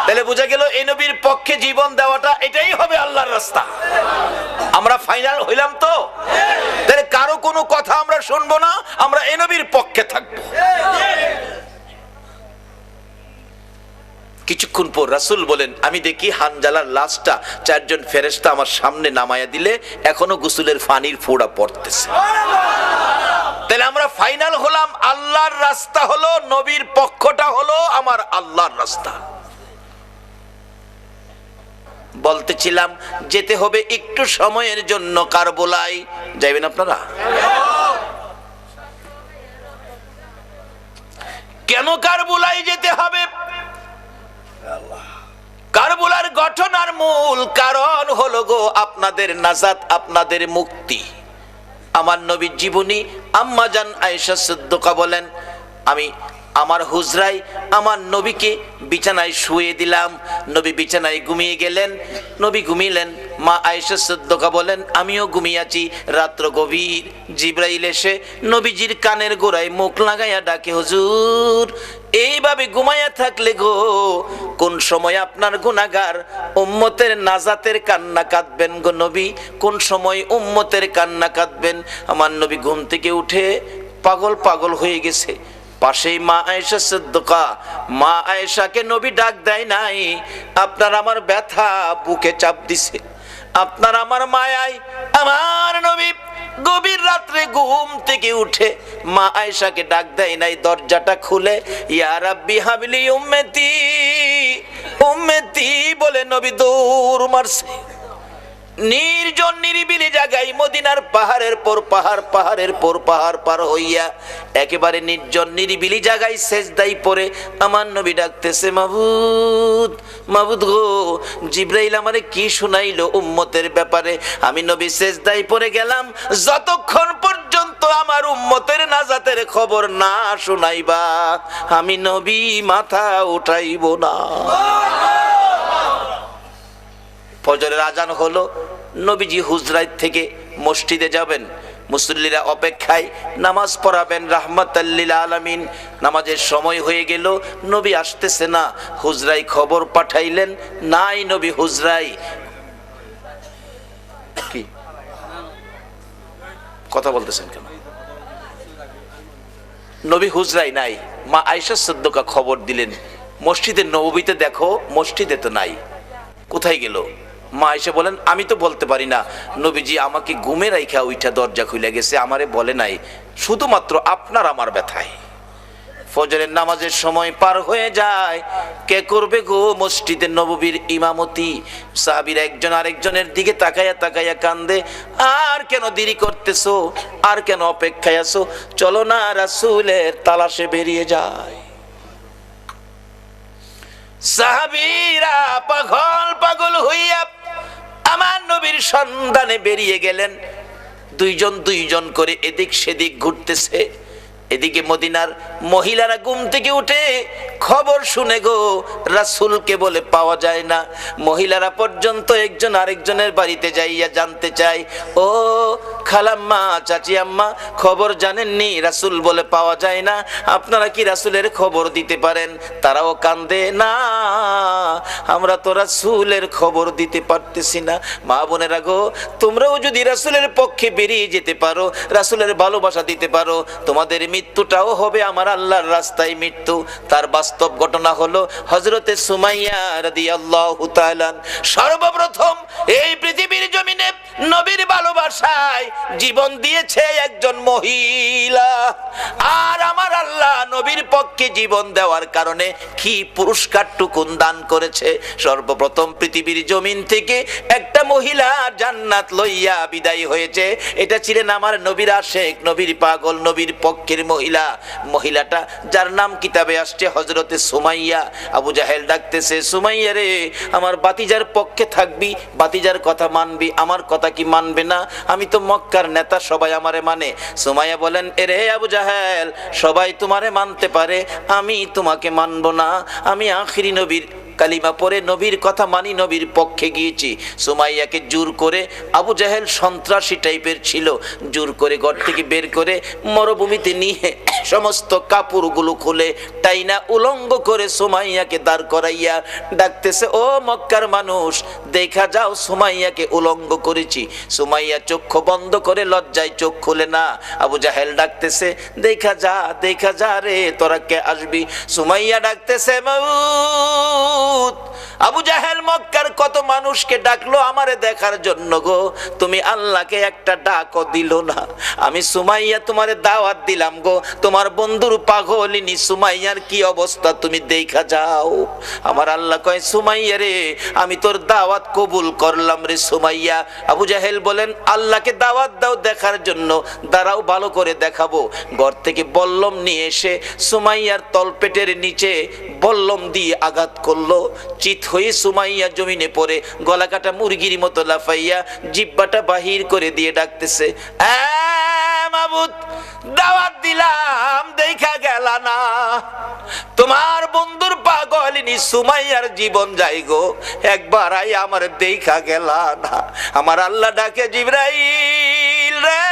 তাহলে বোঝা গেল এই নবীর পক্ষে জীবন দেওয়াটা এটাই হবে আল্লাহর রাস্তা। আমরা ফাইনাল হইলাম তো? তাহলে কারো কোনো কথা আমরা শুনবো না, আমরা এই নবীর পক্ষে থাকবো। কিছুক্ষণ পর রাসূল বলেন, আমি দেখি হানজালার লাশটা চারজন ফেরেশতা আমার সামনে নামায়া দিলে এখনো গোসলের পানির ফোঁটা পড়তেছে। তাহলে আমরা ফাইনাল হলাম, আল্লাহর রাস্তা হলো, নবীর পক্ষটা হলো আমার আল্লাহর রাস্তা। বলতেছিলাম যেতে হবে একটু সময়ের জন্য কারবালায়। যাবেন আপনারা? কেন কারবালায় যেতে হবে? কারবালার ঘটনার মূল কারণ হলো গো আপনাদের নাজাত, আপনাদের মুক্তি। আমার নবীর জীবনী আম্মা জান আয়েশা সিদ্দিকা বলেন, আমি আমার হুজরায় আমার নবীকে বিছানায় শুয়ে দিলাম, নবী বিছানায় ঘুমিয়ে গেলেন, নবী ঘুমিলেন। মা আয়েশা সিদ্দিকা বলেন, আমিও ঘুমিয়েছি। রাত্র গভীর, জিবরাইল এসে নবীজির কানের গোড়ায় মুখ লাগাইয়া ডাকে, হুজুর এইভাবে ঘুমাইয়া থাকলে গো কোন সময় আপনার গুনাহগার উম্মতের নাজাতের কান্না কাঁদবেন গো নবী, কোন সময় উম্মতের কান্না কাঁদবেন। আমার নবী ঘুম থেকে উঠে পাগল পাগল হয়ে গেছে। পাশেই মা আয়েশা সিদ্দিকা, মা আয়েশাকে নবী ডাক দেয় নাই, আপনার আমার ব্যথা বুকে চাপ দিছে, আপনার আমার মায়ায় আমার নবী গভীর রাত্রে ঘুম থেকে উঠে মা আয়েশাকে ডাক দেয় নাই, দরজাটা খুলে ইয়া রাব্বি হাবলি উম্মতি উম্মতি বলে নবী দৌড় মারছে। নির্জন নিরিবিলি জায়গায় মদিনার পাহাড়ের পর পাহাড়, পাহাড়ের পর পাহাড় পার হইয়া একেবারে নির্জন নিরিবিলি জায়গায় সেজদায় পড়ে আমার নবী ডাকতেছে, মাবুদ মাবুদ গো, জিবরাইল আমারে কি শুনাইলো উম্মতের ব্যাপারে। আমি নবী সেজদায় পড়ে গেলাম, যতক্ষণ পর্যন্ত আমার উম্মতের নাজাতের খবর না শুনাইবা আমি নবী মাথা উঠাইব না। ফজরের আজান হলো, নবীজি হুজরাত থেকে মসজিদে যাবেন, মুসল্লিরা অপেক্ষায়, নামাজ পড়াবেন রাহমাতাল লিল আলামিন। নামাজের সময় হয়ে গেল, নবী আসতেছে না। হুজরাই খবর পাঠাইলেন, নাই নবী হুজরাই। কি কথা বলতেছেন কেন? নবী হুজরাই নাই। মা আয়েশা সিদ্দিকা খবর দিলেন, মসজিদে নববীতে দেখো, মসজিদে তো নাই, কোথায় গেল? মা আয়েশা বলেন, আমি তো বলতে পারি না, নবীজি আমাকে ঘুমে রাইখা উইঠা দরজা খুলে গেছে, আমারে বলে নাই, শুধুমাত্র আপনার আমার ব্যথায়। ফজরের নামাজের সময় পার হয়ে যায়, কে করবে গো মসজিদে নববীর ইমামতি? সাহাবীরা একজন আরেকজনের দিকে তাকায়া তাকায়া কান্দে, আর কেন দেরি করতেছো, আর কেন অপেক্ষায় আছো, চলো না রাসূলের তালাশে বেরিয়ে যায়। সাহাবীরা পাগল পাগল হইয়া আমার নবীর সন্ধানে বেরিয়ে গেলেন। দুইজন দুইজন করে এদিক সেদিক ঘুরতেছে। এদিকে মদিনার মহিলারা ঘুম থেকে উঠে খবর শুনে গো রাসূলকে বলে পাওয়া যায় না। মহিলারা পর্যন্ত একজন আরেকজনের বাড়িতে যাইয়া জানতে চায়, ও খালাম্মা, চাচি আম্মা, খবর জানেননি, রাসূল বলে পাওয়া যায় না, আপনারা কি রাসূলের খবর দিতে পারেন? তারাও কান্দে, না আমরা তো রাসূলের খবর দিতে পারতেছি না। মা বোনেরা গো, তোমরাও যদি রাসূলের পক্ষে বেরিয়ে যেতে পারো, রাসূলের ভালোবাসা দিতে পারো, তোমাদের মৃত্যুটাও হবে আমার আল্লাহর রাস্তায় মৃত্যু। তার বাস্তব ঘটনা হলো হযরতে সুমাইয়া রাদিয়াল্লাহু তাআলা সর্বপ্রথম এই পৃথিবীর জমিনে নবীর ভালোবাসায় জীবন দিয়েছে একজন মহিলা। আর আমার আল্লাহ নবীর পক্ষে জীবন দেওয়ার কারণে কি পুরস্কারটুকুন দান করেছে। সর্বপ্রথম পৃথিবীর জমিন থেকে একটা মহিলা জান্নাত লইয়া বিদায় হয়েছে। এটা ছিলেন আমার নবীর আশেক, নবীর পাগল, নবীর পক্ষের মহিলা। মহিলাটা যার নাম কিতাবে আসছে হযরতে সুমাইয়া। আবু জাহেল ডাকতেছে, সুমাইয়া রে, আমার বাতিজার পক্ষে থাকবি, বাতিজার কথা মানবি, আমার কথা কি মানবে না? আমি তো মক্কার নেতা, সবাই আমারে মানে। সুমাইয়া বলেন, এরে আবু জাহেল, সবাই তোমারে মানতে পারে, আমি তোমাকে মানব না। আমি আখিরি নবীর কালিমা পরে নবীর কথা মানি, নবীর পক্ষে গিয়েছি। সুমাইয়াকে জোর করে, আবু জাহেল সন্ত্রাসী টাইপের ছিল, জোর করে ঘর থেকে বের করে মরুভূমিতে নিয়ে সমস্ত কাপড়গুলো খুলে টাইনা উলঙ্গ করে সুমাইয়াকে দাঁড় করাইয়া ডাকতেছে, ও মক্কার মানুষ, দেখা যাও সুমাইয়াকে উলঙ্গ করেছি। সুমাইয়া চক্ষু বন্ধ করে, লজ্জায় চোখ খুলে না। আবু জাহেল ডাকতেছে, দেখা যা, দেখা যা রে, তোরা কে আসবি? সুমাইয়া ডাকতেছে, মাউত। আবু জাহেল মক্কার কত মানুষকে ডাকলো আমারে দেখার জন্য গো, তুমি আল্লাহকে একটা ডাকও দিল না। আমি সুমাইয়া তোমারে দাওয়াত দিলাম গো, তোমার বন্ধুর পাগলিনী সুমাইয়ার কি অবস্থা তুমি দেখা যাও। আমার আল্লাহ কয়, সুমাইয়া রে, আমি তোর দাওয়াত কবুল করলাম রে সুমাইয়া। আবু জাহেল বলেন, আল্লাহকে দাওয়াত দাও দেখার জন্য, দাঁড়াও ভালো করে দেখাবো। ঘর থেকে বল্লম নিয়ে এসে সুমাইয়ার তলপেটের নিচে বল্লম দিয়ে আঘাত করলো। চিত হয়ে সুমাইয়া জমিনে পড়ে গলা কাটা মুরগির মতো লাফাইয়া জিব্বাটা বাহির করে দিয়ে ডাকতেছে, মাবুদ, দাওয়াত দিলাম দেখা গেল না, তোমার বন্ধুর পাগলিনী সুমাইয়ার জীবন যাই গো, একবার আই আমার দেখা গেল না। আমার আল্লাহ ডাকে, জিবরাইল রে,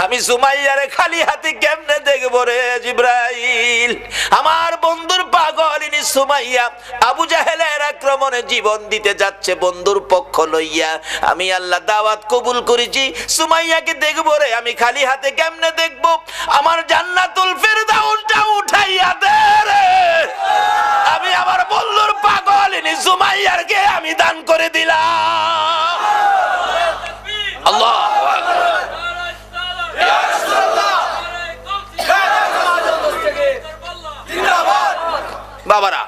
আমি সুমাইয়ারে খালি হাতে কেমনে দেখবো রে জিবরাইল? আমার বন্ধুর পাগলিনী সুমাইয়া আবু জাহেলের আক্রমণে জীবন দিতে যাচ্ছে বন্ধুর পক্ষ লইয়া। আমি আল্লাহ দাওয়াত কবুল করেছি, সুমাইয়াকে দেখবো রে, আমি খালি হাতে কেমনে দেখবো? আমার জান্নাতুল ফেরদাউসটা উঠাইয়া দে রে, আমি আমার বন্ধুর পাগলিনী সুমাইয়ারকে আমি দান করে দিলাম। আল্লাহ বাবারা,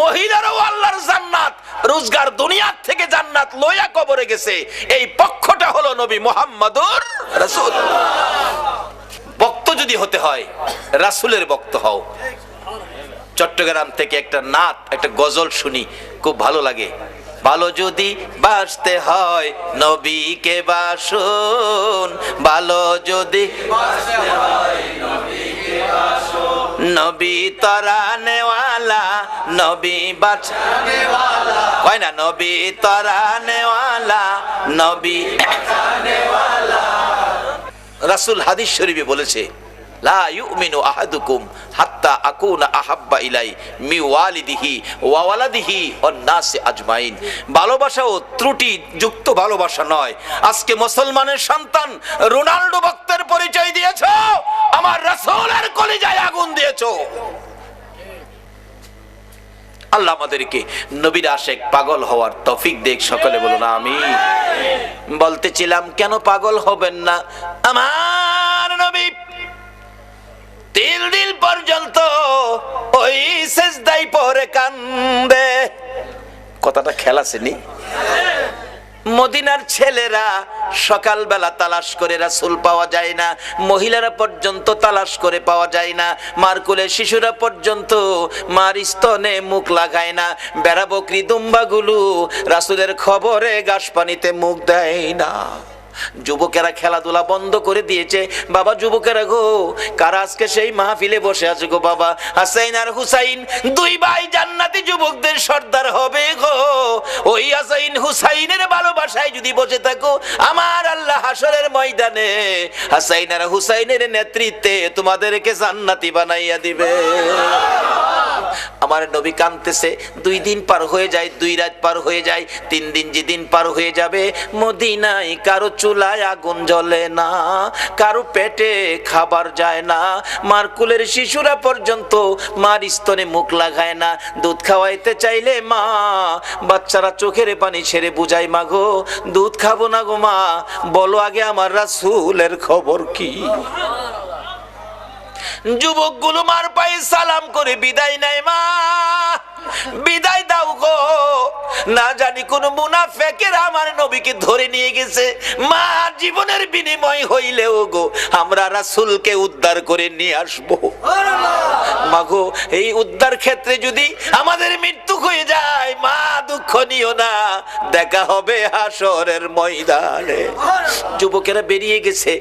মহিলারাও আল্লাহর জান্নাত, রোজগার দুনিয়ার থেকে জান্নাত লইয়া কবরে গেছে। এই পক্ষটা হলো নবী মুহাম্মদুর রাসূল। ভক্ত যদি হতে হয়, রাসূলের ভক্ত হও। চট্টগ্রাম থেকে একটা নাত, একটা গজল শুনি, খুব ভালো লাগে। ভালো যদি বাসতে হয় নবীকে বাসুন, ভালো যদি বাসতে হয় নবীকে বাসুন, নবী তরানেওয়ালা, নবী বাঁচানেওয়ালা, হয় না? নবী তরানেওয়ালা, নবী বাঁচানেওয়ালা। রাসূল হাদিস শরীফে বলেছে, লা ইউমিনু আহাদুকুম হাত্তা আকুনা আহাব্বা ইলাই মি ওয়ালিদিহি ওয়া ওয়ালাদিহি ওয়ান নাসি আজমাইন। ভালোবাসা ও ত্রুটি যুক্ত ভালোবাসা নয়। আজকে মুসলমানের সন্তান রোনাল্ডো ভক্তের পরিচয় দিয়েছো, আমার রাসূলের কলিজায় আগুন দিয়েছো। আল্লাহ আমাদেরকে নবীর আশেক পাগল হওয়ার তৌফিক দেখ। সকলে বলুন আমিন। বলতেছিলাম, কেন পাগল হবেন না? আমার নবী 3 দিন পর্যন্ত ওই সেজদায় পড়ে কান্দে। কথাটা খেলা ছিনি? মদিনার ছেলেরা সকালবেলা তালাশ করে রাসূল পাওয়া যায় না, মহিলারা পর্যন্ত তালাশ করে পাওয়া যায় না, মার কোলে শিশুরা পর্যন্ত মার স্তনে মুখ লাগায় না, বেড়া বকরি দুম্বাগুলো রাসূলের খবরে ঘাস পানিতে মুখ দেয় না। যুবকেরা খেলাধুলা বন্ধ করে দিয়েছে। বাবা যুবকেরা গো, কারা আজকে সেই মাহফিলে বসে আছে গো? বাবা হাসাইন আর হুসাইন, 2 ভাই জান্নাতি যুবকদের সর্দার হবে গো। ওই হাসাইন হুসাইনের ভালোবাসায় যদি বসে থাকো, আমার আল্লাহ হাসরের ময়দানে হাসাইন আর হুসাইনের নেতৃত্বে তোমাদেরকে জান্নাতি বানাইয়া দিবে। আমার নবী কাঁদতেছে। 2 দিন পার হয়ে যায়, 2 রাত পার হয়ে যায়, 3 দিন যেদিন পার হয়ে যাবে, মদিনায় কারো চুলায় আগুন জ্বলে না, কারো পেটে খাবার যায় না, মার কুলের শিশুরা পর্যন্ত মার স্তনে মুখ লাগায় না। দুধ খাওয়াইতে চাইলে মা বাচ্চারা চোখের পানি ছেড়ে বুঝায়, মা গো দুধ খাবো না গো মা, বলো আগে আমার রাসূলের খবর কি। যুবকগুলো মার পায়ে সালাম করে বিদায় নেয়, মা বিদায় দাও গো, না জানি কোন মুনাফিকের আমার নবীকে ধরে নিয়ে গেছে, মা জীবনের বিনিময় হইলেও গো আমরা রাসূলকে উদ্ধার করে নিয়ে আসবো। মা গো এই উদ্ধার ক্ষেত্রে যদি আমাদের মৃত্যু হয়ে যায়, মা দুঃখ নিও না, দেখা হবে হাসরের ময়দানে। যুবকেরা বেরিয়ে গেছে,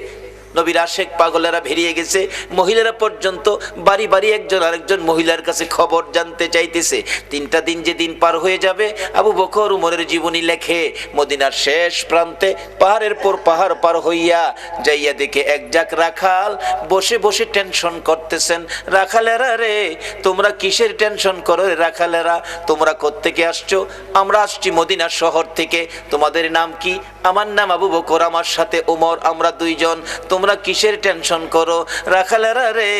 নবীর আশেক পাগলেরা বেরিয়ে গেছে, মহিলারা পর্যন্ত বাড়ি বাড়ি একজন আরেকজন মহিলার কাছে খবর জানতে চাইতেছে। 3টা দিন যেদিন পার হয়ে যাবে, আবু বকর উমরের জীবনী লেখে মদিনার শেষ প্রান্তে পাহাড়ের পর পাহাড় পার হইয়া যাইয়া দেখে এক জাক রাখাল বসে বসে টেনশন করতেছেন। রাখালেরা রে, তোমরা কিসের টেনশন করো রে রাখালেরা, তোমরা কোত্থেকে আসছো? আমরা আসছি মদিনা শহর থেকে। তোমাদের নাম কি? আমার নাম আবু বকর, আমার সাথে উমর, আমরা 2 জন। তোমরা কিসের টেনশন করো? রাখালেরা রে,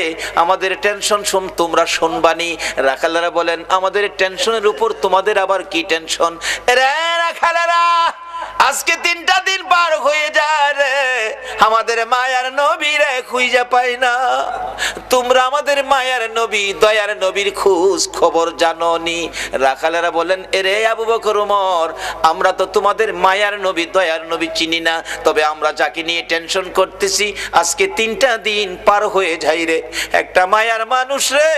আমাদের টেনশন তোমরা শুনবানি। রাখালেরা বলেন, আমাদের টেনশনের উপর তোমাদের আবার কি টেনশন? রে রাখালেরা, আজকে 3টা দিন পার হয়ে যায় রে, আমাদের মায়ার নবী রে খুঁজে পাই না। তোমরা আমাদের মায়ার নবী দয়ার নবীর খোঁজ খবর জানোনি? রাখালেরা বলেন, এরে আবু বকর উমর, আমরা তো তোমাদের মায়ার নবী দয়ার নবী চিনি না, তবে আমরা যাকে নিয়ে টেনশন করতেছি আজকে 3টা দিন পার হয়ে যায় রে, একটা মায়ার মানুষ রে,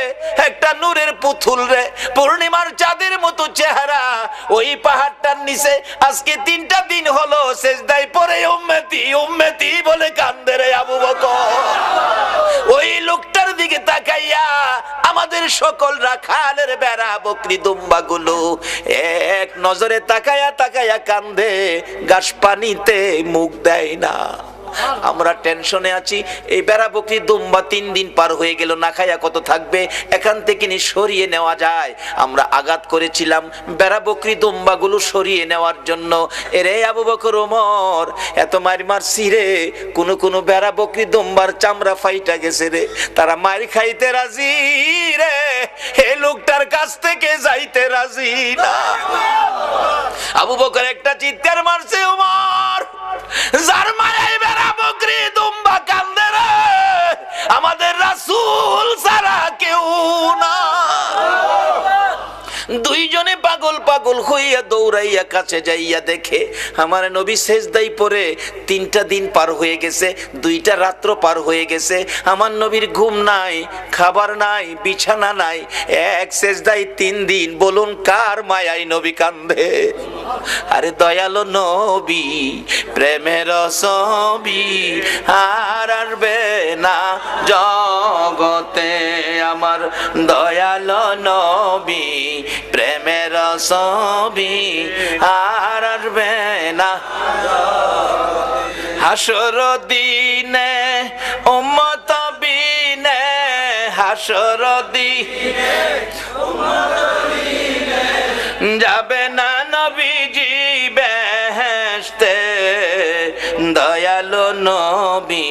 একটা নূরের পুতুল রে, পূর্ণিমার চাঁদের মতো চেহারা, ওই পাহাড়টার নিচে আজকে 3টা দিন হলো সেজদায় পড়ে উম্মতি উম্মতি বলে কান্দে রে আবু বকর। ওই লোকটার দিকে তাকাইয়া আমাদের সকল রাখালের বেড়া বকরি দুম্বা গুলো এক নজরে তাকায়া তাকায়া কান্দে, গাছ পানিতে মুখ দেয় না। আমরা টেনশনে আছি, এই বেড়া বকরি দুম্বা 3 দিন পার হয়ে গেল, না খায়া কত থাকবে, এখান থেকে নি সরিয়ে নেওয়া যায়। আমরা আঘাত করেছিলাম বেড়া বকরি দুম্বা গুলো সরিয়ে নেওয়ার জন্য। এরে আবু বকর ওমর, এত মার মারছি রে, কোন বেড়া বকরি দুম্বার চামড়া ফাইটা গেছে রে, তারা মার খাইতে রাজি রে, এই লোকটার কাছ থেকে যাইতে রাজি না। আবু বকর একটা চিৎকার মারছে, ওমর যার মায়ায় বেড়া বকরি দুম্বা কান্দে রে, আমাদের রাসূল ছাড়া কেউ না। 2 জনে পাগল পাগল হইয়া দৌড়াইয়া কাছে যাইয়া দেখে আমার নবী সেজদায় পড়ে 3টা দিন পার হয়ে গেছে, 2টা রাত্র পার হয়ে গেছে, আমার নবীর ঘুম নাই, খাবার নাই, বিছানা নাই, এক সেজদায় 3 দিন। বলুন কার মায়ায় নবী কান্দে? আরে দয়ালো নবী প্রেমের ছবি আর আসবে না জগতে, আমার দয়ালো নবী প্রেমের ছবি আর আসবে না। হাসর দিনে উম্মত বিনে, হাসর দিনে যাবে না নবীজি বেহেশতে, দয়ালো নবী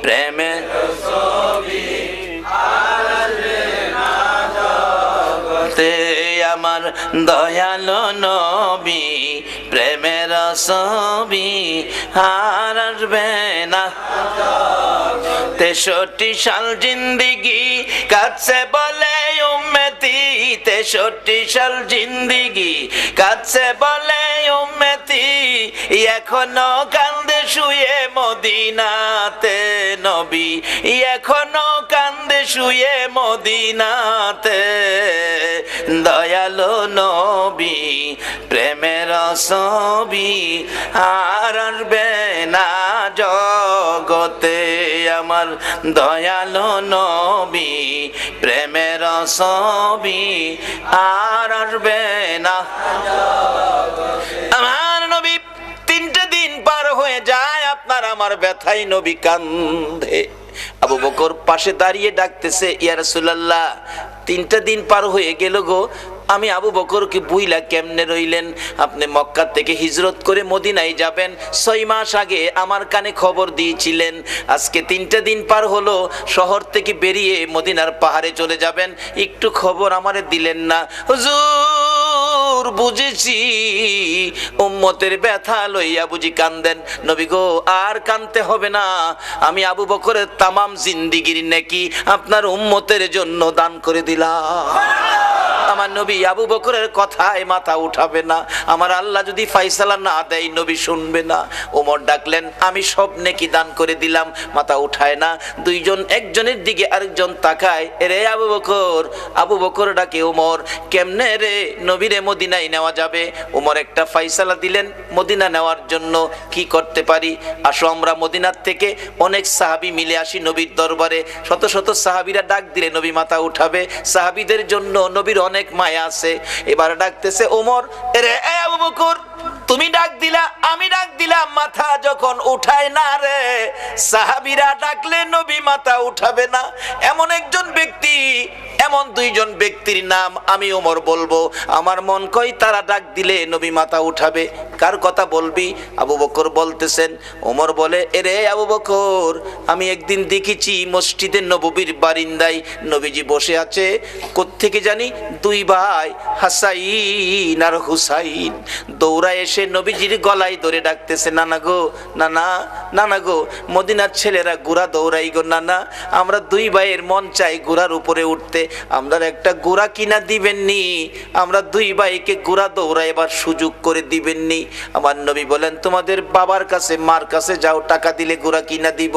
প্রেমের ছবি আর আসবে না জগতে, আমার দয়ালো নবী প্রেমের ছবি আর আসবে না। 63 সাল জিন্দিগি কাছে বলে উম্মতি, 63 সাল জিন্দিগি কাছে বলে উম্মতি, এখনো কান্দে শুয়ে মদিনাতে নবী, এখনো কান্দে শুয়ে মদিনাতে, দয়ালো নবী প্রেমের ছবি আর আসবে না জগতে, আমার দয়ালো নবী প্রেমের ছবি আর আসবে না। আমার নবী 3টে দিন পার হয়ে যায়, আপনার আমার ব্যথাই নবী কান্দে। আবু বকর পাশে দাঁড়িয়ে ডাকতেছে, ইয়া রাসূলুল্লাহ 3টা দিন পার হয়ে গেল গো, আমি আবু বকরকে বুইলা কেমনে রইলেন? আপনি মক্কা থেকে হিজরত করে মদিনায় যাবেন 6 মাস আগে আমার কানে খবর দিয়েছিলেন। আজকে 3টা দিন পার হলো, শহর থেকে বেরিয়ে মদিনার পাহাড়ে চলে যাবেন, একটু খবর আমারে দিলেন না। হুজুর বুঝেছি, উম্মতের ব্যথা লইয়া বুঝি কান্দেন। নবী গো, আর কানতে হবে না, আমি আবু বকরের তামাম জিন্দিগির নেকি আপনার উম্মতের জন্য দান করে দিলাম। আমার নবী আবু বকরের কথায় মাথা উঠাবে না, আমার আল্লাহ যদি ফাইসালা না দেয় নবী শুনবে না। ওমর ডাকলেন, আমি সব নেকি দান করে দিলাম, মাথা উঠায় না। দুইজন একজনের দিকে আরেকজন তাকায়, রে আবু বকর। আবু বকর ডাকে ওমর, কেমনে রে নবীরে মদিনায় নেওয়া যাবে? ওমর একটা ফাইসালা দিলেন মদিনা নেওয়ার জন্য। কি করতে পারি? আসো আমরা মদিনার থেকে অনেক সাহাবী মিলে আসি নবীর দরবারে। শত শত সাহাবীরা ডাক দিলে নবী মাথা উঠাবে, সাহাবীদের জন্য নবীর অনেক মায়া আছে। এবার ডাকতেছে ওমর, রে আবু বকর, তুমি ডাক দিলা, আমি ডাক দিলাম, মাথা যখন উঠায় না রে, সাহাবীরা ডাকলে নবী মাথা উঠাবে না। এমন একজন ব্যক্তি, এমন দুইজন ব্যক্তির নাম আমি ওমর বলবো, আমার মন কই তারা ডাক দিলে নবী মাথা উঠাবে। কার কথা বলবি? আবু বকর বলতেছেন। ওমর বলে, রে আবু বকর, আমি একদিন দেখেছি মসজিদে নববীর বারিন্দায় নবীজি বসে আছে। কোত্থেকে জানি 2 ভাই হাসাইন আর হুসাইন দৌড়া এসে নবীজির গলায় ধরে ডাকতেছে, নানা গো, নানা, নানা গো, মদিনার ছেলেরা ঘোড়া দৌড়াই গো নানা, আমরা 2 ভাইয়ের মন চাই ঘোড়ার উপরে উঠতে, আমরা একটা ঘোড়া কিনা দিবেননি? আমরা 2 ভাইকে ঘোড়া দৌড়াইবার সুযোগ করে দিবেননি? আমার নবী বলেন, তোমাদের বাবার কাছে মার কাছে যাও, টাকা দিলে ঘোড়া কিনা দিব।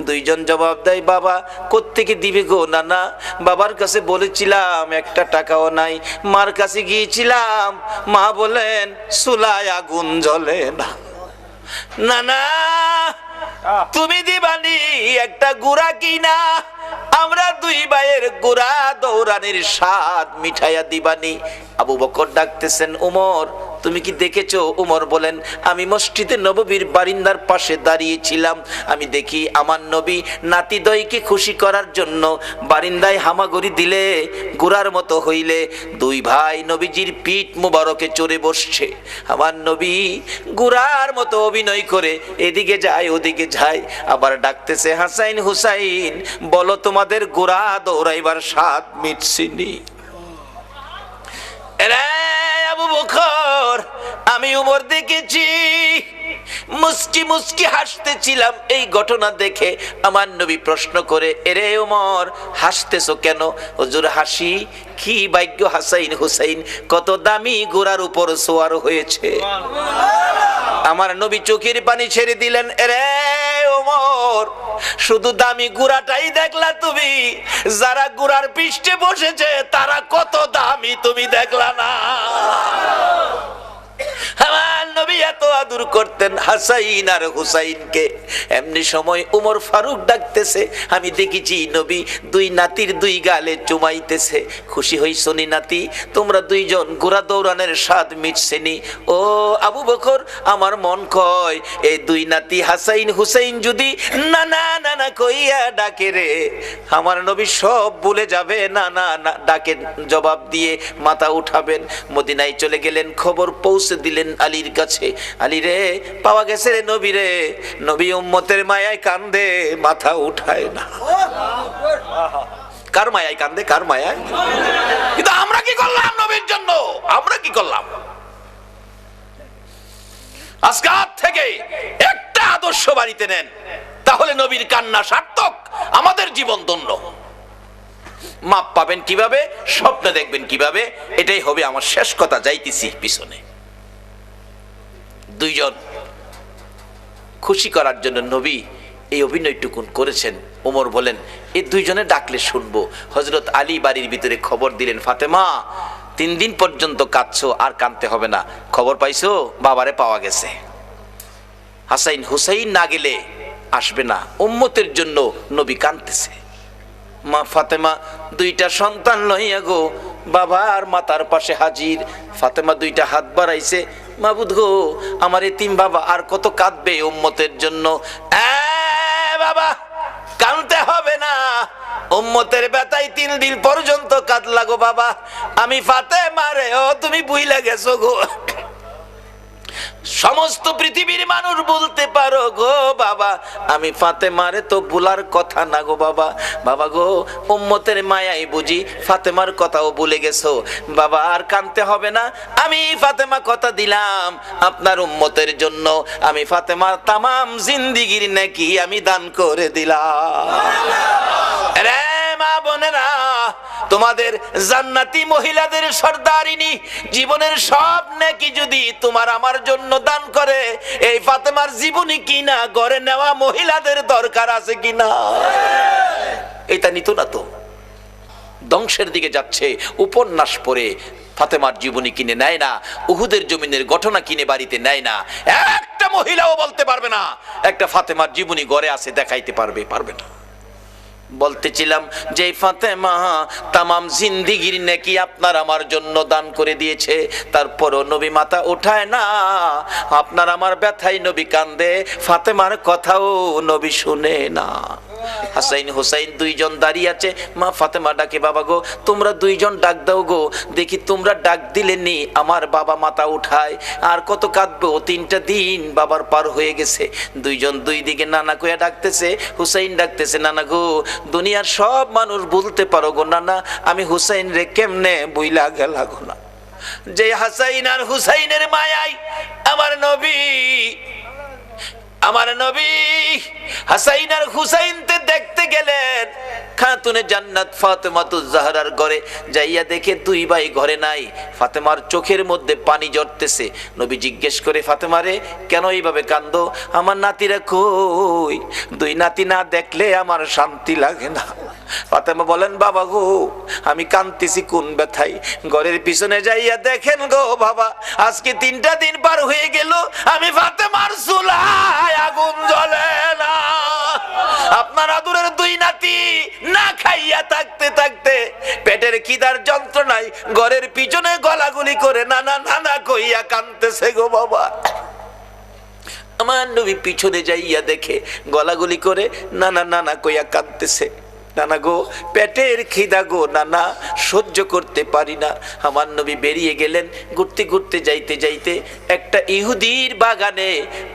দুইজন জবাব দেয়, বাবা কোত্থেকে দিবে গো নানা? বাবার কাছে বলেছিলাম, একটা টাকাও নাই। মার কাছে গিয়েছিলাম, মা বলেন চুলায় আগুন জ্বলে না। নানা তুমি দিবানি একটা গুড়া কিনা, আমরা 2 ভাইয়ের গুড়া দৌড়ানির স্বাদ মিঠাইয়া দিবানি। আবু বকর ডাকতেছেন, ওমর তুমি কি দেখেছো? ওমর বলেন, আমি মসজিদে নববীর বারিন্দার পাশে দাঁড়িয়েছিলাম, আমি দেখি আমার নবী নাতিদয়কে খুশি করার জন্য বারিন্দায় হামাগুড়ি দিলে গুড়ার মতো হইলে 2 ভাই নবীজির পিঠ মুবারকে চড়ে বসছে। আমার নবী গুড়ার মতো অভিনয় করে এদিকে যায় ওদিকে যায়, আবার ডাকতেছে, হাসাইন হুসাইন বলো তোমাদের গুড়া দৌড়াইবার স্বাদ মিটছিনি? আবু বকর, আমি ওমর দেখেছি, মুস্কি মুস্কি হাসতেছিলাম। এই ঘটনা দেখে আমার নবী প্রশ্ন করে, এরে ওমর হাসতেছো কেন? হুজুর হাসি কি ভাগ্য, হাসাইন হুসাইন কত দামি ঘোড়ার উপর সওয়ার হয়েছে। আমার নবী চোখের পানি ছেড়ে দিলেন, এরে ওমর শুধু দামি ঘোড়াটাই দেখলা তুমি, যারা ঘোড়ার পৃষ্ঠে বসেছে তারা কত দামি তুমি দেখলা না? আমার নবী এত আদর করতেন হাসাইন আর হুসাইনকে। এমনি সময় উমর ফারুক ডাকতেছে, আমি দেখেছি নবী 2 নাতির 2 গালে চুমাইতেছে। খুশি হইছো নি নাতি? তোমরা 2 জন ঘোড়া দৌড়ানোর স্বাদ মিটছেনি? ও আবু বকর, আমার মন কয় এই 2 নাতি হাসাইন হুসাইন যদি নানা নানা কইয়া ডাকে রে, আমার নবী সব ভুলে যাবে। না না না ডাকে জবাব দিয়ে মাথা উঠাবেন। মদিনায় চলে গেলেন, খবর পৌঁছে দিলেন আলীর কাছে। আলী রে, পাওয়া গেছে রে নবী রে। নবী উম্মতের মায়ায় কান্দে, মাথা উঠায় না। কার মায়ায় কান্দে? কার মায়ায়? কিন্তু আমরা কি করলাম নবীর জন্য? আমরা কি করলাম? আজকে থেকে একটা আদর্শ বাড়িতে নেন, তাহলে নবীর কান্না সার্থক, আমাদের জীবন ধন্য। মাপ পাবেন কিভাবে? স্বপ্ন দেখবেন কিভাবে? এটাই হবে আমার শেষ কথা, যাইতেছি পিছনে। 2 জন খুশি করার জন্য নবী এই অভিনয়টুকুন করেছেন। ওমর বলেন, এই 2 জনে ডাকলে শুনবো। হযরত আলী বাড়ির ভিতরে খবর দিলেন, ফাতেমা 3 দিন পর্যন্ত কাঁদছো, আর কাঁদতে হবে না। খবর পাইছো? বাবারে পাওয়া গেছে। হাসাইন হুসাইন না গেলে আসবে না, উম্মতের জন্য নবী কাঁদতেছে। মা ফাতেমা 2টা সন্তান লইয়া গো বাবার মাথার পাশে হাজির। ফাতেমা 2টা হাত বাড়াইছে, মাবুদ গো আমার এতিম বাবা আর কত কাঁদবে উম্মতের জন্য। বাবা কাঁদতে হবে না, উম্মতের ব্যথায় 3 দিন পর্যন্ত কাঁদলা গো বাবা। আমি ফাতেমা রে, ও তুমি বুইলা গেছো গো। সমস্ত পৃথিবীর মানুষ বলতে পারো গো বাবা, আমি ফাতেমারে তো ভুলার কথা না গো বাবা। বাবা গো, উম্মতের মায়াই বুঝি ফাতেমার কথাও ভুলে গেছো বাবা। আর কাঁদতে হবে না, আমি ফাতেমা কথা দিলাম আপনার উম্মতের জন্য, আমি ফাতেমার তামাম জিন্দিগির নেকি আমি দান করে দিলাম। রে মা বোনেরা, তোমাদের জান্নাতি মহিলাদের সর্দারিনী জীবনের সব নেকি যদি তোমার আমার জন্য দান করে, এই ফাতেমার জীবনী কিনা ঘরে নেওয়া মহিলাদের দরকার আছে কিনা? এটা নিত না তো, ধ্বংসের দিকে যাচ্ছে। উপন্যাস পড়ে ফাতেমার জীবনী কিনে নেয় না, উহুদের জমিনের ঘটনা কিনে বাড়িতে নেয় না। একটা মহিলাও বলতে পারবে না একটা ফাতেমার জীবনী ঘরে আছে, দেখাইতে পারবে না। বলতেছিলাম যে ফাতেমা তামাম জিন্দিগির নেকি আপনার আমার জন্য দান করে দিয়েছে, তারপরও নবী মাথা উঠায় না। আপনার আমার ব্যথায় নবী কান্দে, ফাতেমার কথাও নবী শুনে না। হাসাইন হুসাইন 2 জন দাঁড়িয়ে আছে, মা ফাতেমা ডাকে, বাবা গো তোমরা 2 জন ডাক দাও গো, দেখি তোমরা ডাক দিলেনি আমার বাবা মাথা উঠায়। আর কত কাঁদবো, 3টা দিন বাবার পার হয়ে গেছে। 2 জন 2 দিকে নানা কইয়া ডাকতেছে, হুসাইন ডাকতেছে, নানা গো দুনিয়ার সব মানুষ বলতে পারো গো নানা, আমি হুসাইন রে কেমনে বইলা গেলা গো না। যে হাসাইন আর হুসাইনের মায়াই আমার নবী হাসাইন আর হুসাইনতে দেখতে গেলেন খাতুনে জান্নাত ফাতেমাতুজ জাহরার ঘরে। যাইয়া দেখে 2 ভাই ঘরে নাই। ফাতেমার চোখের মধ্যে পানি ঝরতেছে। নবী জিজ্ঞেস করে, ফাতেমারে কেন এইভাবে কান্দো? আমার নাতিরা কই? 2 নাতি না দেখলে আমার শান্তি লাগে না। ফাতেমা বলেন, বাবা গো আমি কাঁদতেছি কোন ব্যথায়? ঘরের পিছনে যাইয়া দেখেন গো বাবা, আজকে 3টা দিন পার হয়ে গেল, আমি ফাতেমার চুলায় আগুন জ্বলে না। আপনার আদরের 2 নাতি না খাইয়া থাকতে থাকতে পেটের খিদার যন্ত্রণায় ঘরের পিছনে গলাগুলি করে নানা নানা কইয়া কাঁদতেছে গো বাবা। আমার নবী পিছনে যাইয়া দেখে গলাগুলি করে নানা নানা কইয়া কাঁদতেছে। নানা গো পেটের খিদা গো নানা, সহ্য করতে পারি না। আমার নবী বেরিয়ে গেলেন। ঘুরতে ঘুরতে যাইতে যাইতে একটা ইহুদির বাগানে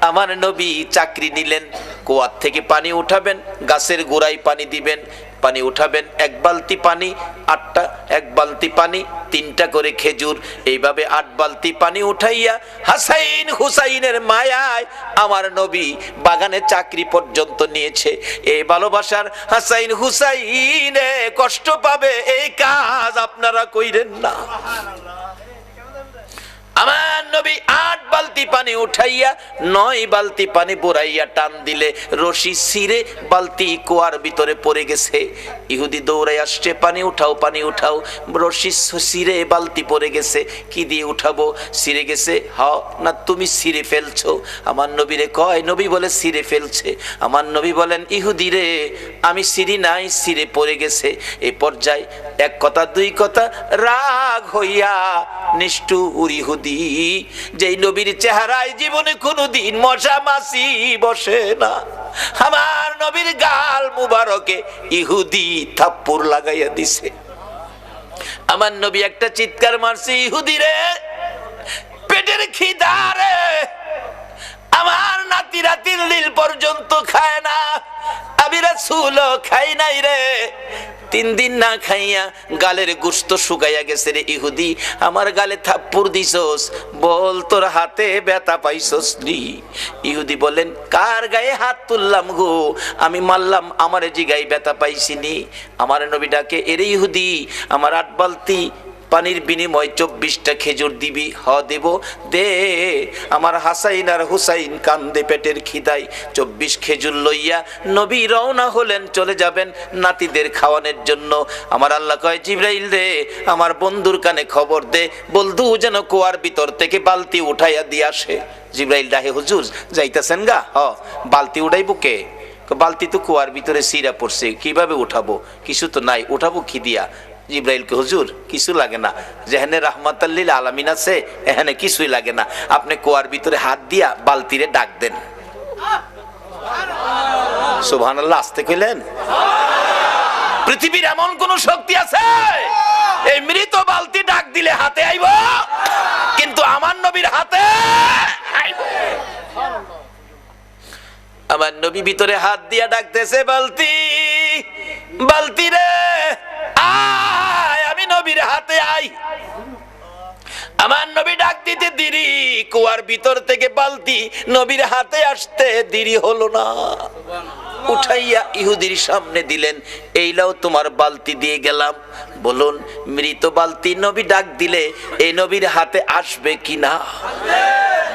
আমার নবী চাকরি নিলেন। কুয়ার থেকে পানি উঠাবেন, গাছের গোড়ায় পানি দিবেন, পানি উঠাবেন 1 বালতি পানি, 8টা 1 বালতি পানি, 3টা করে খেজুর, এইভাবে 8 বালতি পানি উঠাইয়া হাসাইন হুসাইনের মায়ায় আমার নবী বাগানে চাকরি পর্যন্ত নিয়েছে। এই ভালোবাসার হাসাইন হুসাইনে কষ্ট পাবে, এই কাজ আপনারা কইরেন না। আমার নবী 8 বালতি পানি উঠাইয়া 9 বালতি পানি ভরাইয়া টান দিলে রশি ছিঁড়ে বালতি কুয়ার ভিতরে পড়ে গেছে। ইহুদি দৌড়াই আসছে, পানি উঠাও পানি উঠাও। রশি ছিঁড়ে বালতি পড়ে গেছে, কি দিয়ে উঠাবো? ছিঁড়ে গেছে। হ্যাঁ না তুমি ছিঁড়ে ফেলছো? আমার নবীরে কয়, নবী বলে ছিঁড়ে ফেলছে। আমার নবী বলেন, ইহুদি রে আমি ছিঁড়ি নাই, ছিঁড়ে পড়ে গেছে। এই পর্যায়ে 1 কথা 2 কথা রাগ হইয়া নিষ্ঠুর ইহুদি, যেই নবীর চেহারায় জীবনে কোনোদিন মশা মাছি বসে না, আমার নবীর গাল মুবারকে ইহুদি থাপ্পড় লাগাইয়া দিছে। আমার নবী একটা চিৎকার মারছে, ইহুদি রে পেটের খিদা রে, আমার নাতিরা 3 দিন পর্যন্ত খায় না, আমি রাসূল খাই নাই রে। 3 দিন না খাইয়া গালের গোশত শুকাইয়া গেছে রে ইহুদি, আমার গালে থাপ্পড় দিছস, বল তোর হাতে ব্যথা পাইছস নি? ইহুদি বলেন, কার গায়ে হাত তুললাম গো? আমি মারলাম, আমার জিগায় ব্যথা পাইছিনি। আমার নবী ডাকে, এরে ইহুদি আমার 8 বালতি পানির বিনিময় 24টা খেজুর দিবি? হ দেব, দে। আমার হাসাইন আর হুসাইন কান্দে পেটের খিদায়। 24 খেজুর লইয়া নবী রওনা হলেন, চলে যাবেন নাতিদের খাওয়ানোর জন্য। আমার আল্লাহ কয়, জিবরাইল রে আমার বন্ধুর কানে খবর দে, বন্ধু যেন কুয়ার ভিতর থেকে বালতি উঠাইয়া দিয়ে আসে। জিবরাইল ডাহে, হুজুর যাইতেছেন গা? হ। বালতি উঠাইবো কে? বালতি তো কুয়ার ভিতরে সিরা পড়ছে, কিভাবে উঠাবো? কিছু তো নাই, উঠাবো কি দিয়া? জিবরাইলকে, হুজুর কিছু লাগে না, যেখানে রাহমাতাল লিল আলামিন আছে এখানে কিছুই লাগে না, আপনি কুয়ার ভিতরে হাত দিয়া বালতিরে ডাক দেন। সুবহানাল্লাহ, আসতে কইলেন? পৃথিবীর এমন কোন শক্তি আছে এই মৃত বালতি ডাক দিলে হাতে আইব, কিন্তু আমার নবীর হাতে আইব। আমার নবী ভিতরে হাত দিয়া ডাকতেছে, বালতি বালতি রে আয়, আমি নবীর হাতে আই। আমার নবী ডাক দিতে দেরি, কুয়ার ভিতর থেকে বালতি নবীর হাতে আসতে দেরি হলো না। উঠাইয়া ইহুদির সামনে দিলেন, এই লাও তোমার বালতি দিয়ে গেলাম। বলুন মৃত বালতি নবী ডাক দিলে এই নবীর হাতে আসবে কিনা?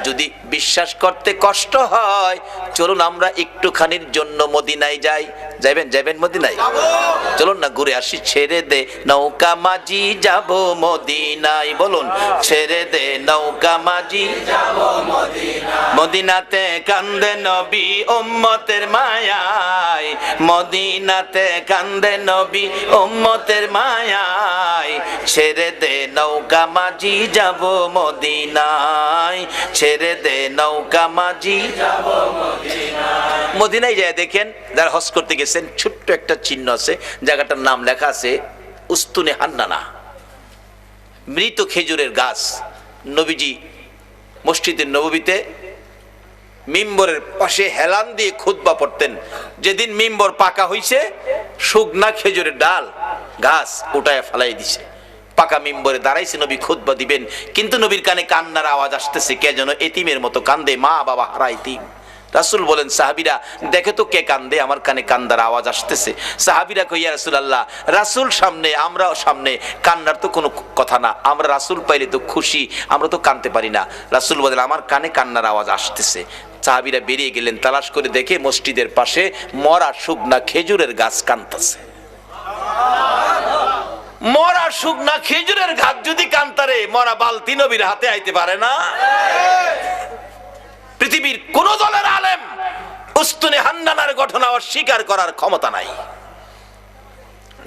যদি বিশ্বাস করতে কষ্ট হয় চলুন আমরা একটুখানির জন্য মদিনায় যাই। যাইবেন যাইবেন মদিনায়? চলুন না ঘুরে আসি। ছেড়ে দে নৌকা মাঝি যাব মদিনায়, বলুন ছেড়ে দে নৌকা মাঝি যাব মদিনায়। মদিনাতে কান্দে নবী উম্মতের মায়ায়, মদিনাতে কান্দে নবী উম্মতের মায়ায়। ছেড়ে দে নৌকা মাঝি যাব মদিনায়, ছেড়ে দে নৌকা মাঝি যাব মদিনায়। মদিনায় যায় দেখেন, যারা হজ করতে গেছেন ছোট্ট একটা চিহ্ন আছে, জায়গাটার নাম লেখা আছে উস্তুনে হান্নানা, মৃত খেজুরের গাছ। নবীজি মসজিদের নববীতে মিম্বরের পাশে হেলান দিয়ে খুতবা পড়তেন। যেদিন মিম্বর পাকা হইছে শুকনা খেজুরের ডাল গাছ উঠায় ফেলাই দিছে, পাকা মিম্বরে দাঁড়াইছে নবী খুতবা দিবেন, কিন্তু নবীর কানে কান্নার আওয়াজ আসতেছে, কে যেন এতিমের মতো কান্দে, মা বাবা হারা এতিম। রাসূল বলেন সাহাবীরা দেখে তো কে কান্দে, আমার কানে কান্দার আওয়াজ আসতেছে। সাহাবীরা কই ইয়া রাসূলুল্লাহ, রাসূল সামনে আমরাও সামনে, কান্নার তো কোনো কথা না, আমরা রাসূল পাইলে তো খুশি, আমরা তো কাঁদতে পারি না। রাসূল বলেন আমার কানে কান্নার আওয়াজ আসতেছে। সাহাবীরা বেরিয়ে গেলেন, তালাশ করে দেখে মসজিদের পাশে মরা শুকনা খেজুরের গাছ কাঁদতেছে। মরা শুকনা খেজুরের গাছ যদি কান্তারে, মরা বালতি নবীর হাতে আইতে পারে না? পৃথিবীর কোন দলের আলেম উস্তুনে হান্নানার ঘটনা অস্বীকার করার ক্ষমতা নাই।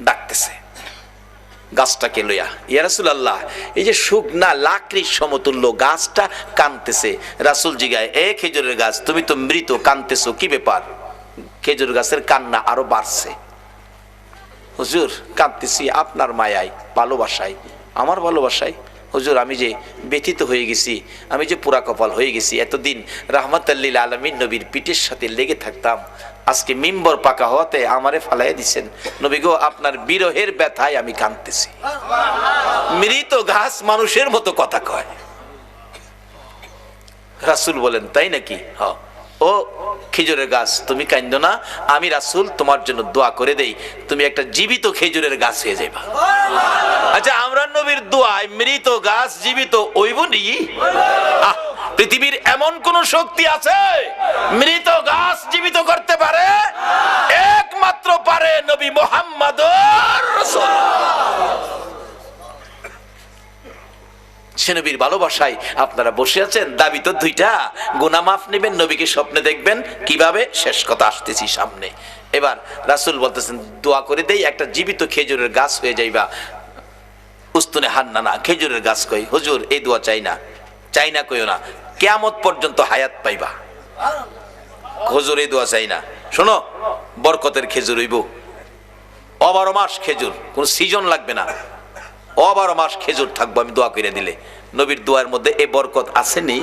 ডাকতেছে গাছটাকে লইয়া, ইয়া রাসূলুল্লাহ এই যে শুকনা লাকড়ির সমতুল্য গাছটা কাঁদতেছে। রাসূল জিগায়, এ খেজুরের গাছ তুমি তো মৃত, কাঁদতেছো কি ব্যাপার? খেজুর গাছের কান্না আরো বাড়ছে। হুজুর কাঁদতেছি আপনার মায়ায়, ভালোবাসায়, আমার ভালোবাসায়। হুজুর আমি যে ব্যথিত হয়ে গেছি, আমি যে পুরা কপাল হয়ে গেছি, এতদিন রাহমাতাল লিল আলামিন নবীর পিঠের সাথে লেগে থাকতাম, আজকে মিম্বর পাকা হওয়াতে আমারে ফালাইয়া দিছেন। নবী গো আপনার বিরহের ব্যথায় আমি কাঁদতেছি। মৃত গাছ মানুষের মতো কথা কয়। রাসূল বলেন তাই নাকি? হ্যাঁ। ও খেজুরের গাছ তুমি কাঁদো না, আমি রাসূল তোমার জন্য দোয়া করে দেই, তুমি একটা জীবিত খেজুরের গাছ হয়ে যাইবা। আচ্ছা আমরা নবীর দোয়ায় মৃত গাছ জীবিত হইব নি? পৃথিবীর এমন কোন শক্তি আছে মৃত গাছ জীবিত করতে পারে? একমাত্র পারে নবী মুহাম্মদুর রাসূলুল্লাহ। সে নবীর ভালোবাসায় আপনারা বসে আছেন, দাবি তো দুইটা, গুনাহ মাফ নেবেন, নবীকে স্বপ্নে দেখবেন, কিভাবে? শেষ কথা আসতেছি সামনে। এবার রাসূল বলতেছেন দোয়া করে দেই একটা জীবিত খেজুরের গাছ হয়ে যাইবা। উস্তুনে হান্নানা খেজুরের গাছ কই, হুজুর এই দোয়া চাই না, চাই না কইও না, কিয়ামত পর্যন্ত হায়াত পাইবা। হুজুর এই দোয়া চাই না, শোনো বরকতের খেজুর হইব, 12 মাস খেজুর, কোন সিজন লাগবে না, 12 মাস খেজুর থাকবো আমি দোয়া করে দিলে। নবীর দোয়ার মধ্যে এই বরকত আসেনি?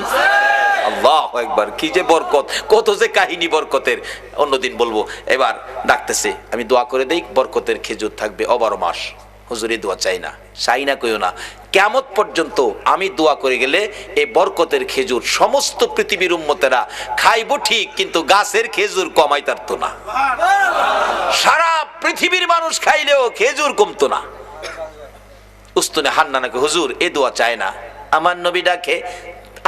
আল্লাহু আকবার, কি যে বরকত, কত যে কাহিনী বরকতের, অন্যদিন বলবো। এবার ডাকতেছে আমি দোয়া করে দেই বরকতের খেজুর থাকবে 12 মাস। হুজুর এই দোয়া চাই না, চাই না কইও না, কিয়ামত পর্যন্ত আমি দোয়া করে গেলে এই বরকতের খেজুর সমস্ত পৃথিবীর উম্মতেরা খাইবো ঠিক, কিন্তু গাছের খেজুর কমাইতারতো না। সারা পৃথিবীর মানুষ খাইলেও খেজুর কমতো না। উস্তুনে হান্নানাকে হুজুর এ দোয়া চায় না। আমার নবী ডাকে,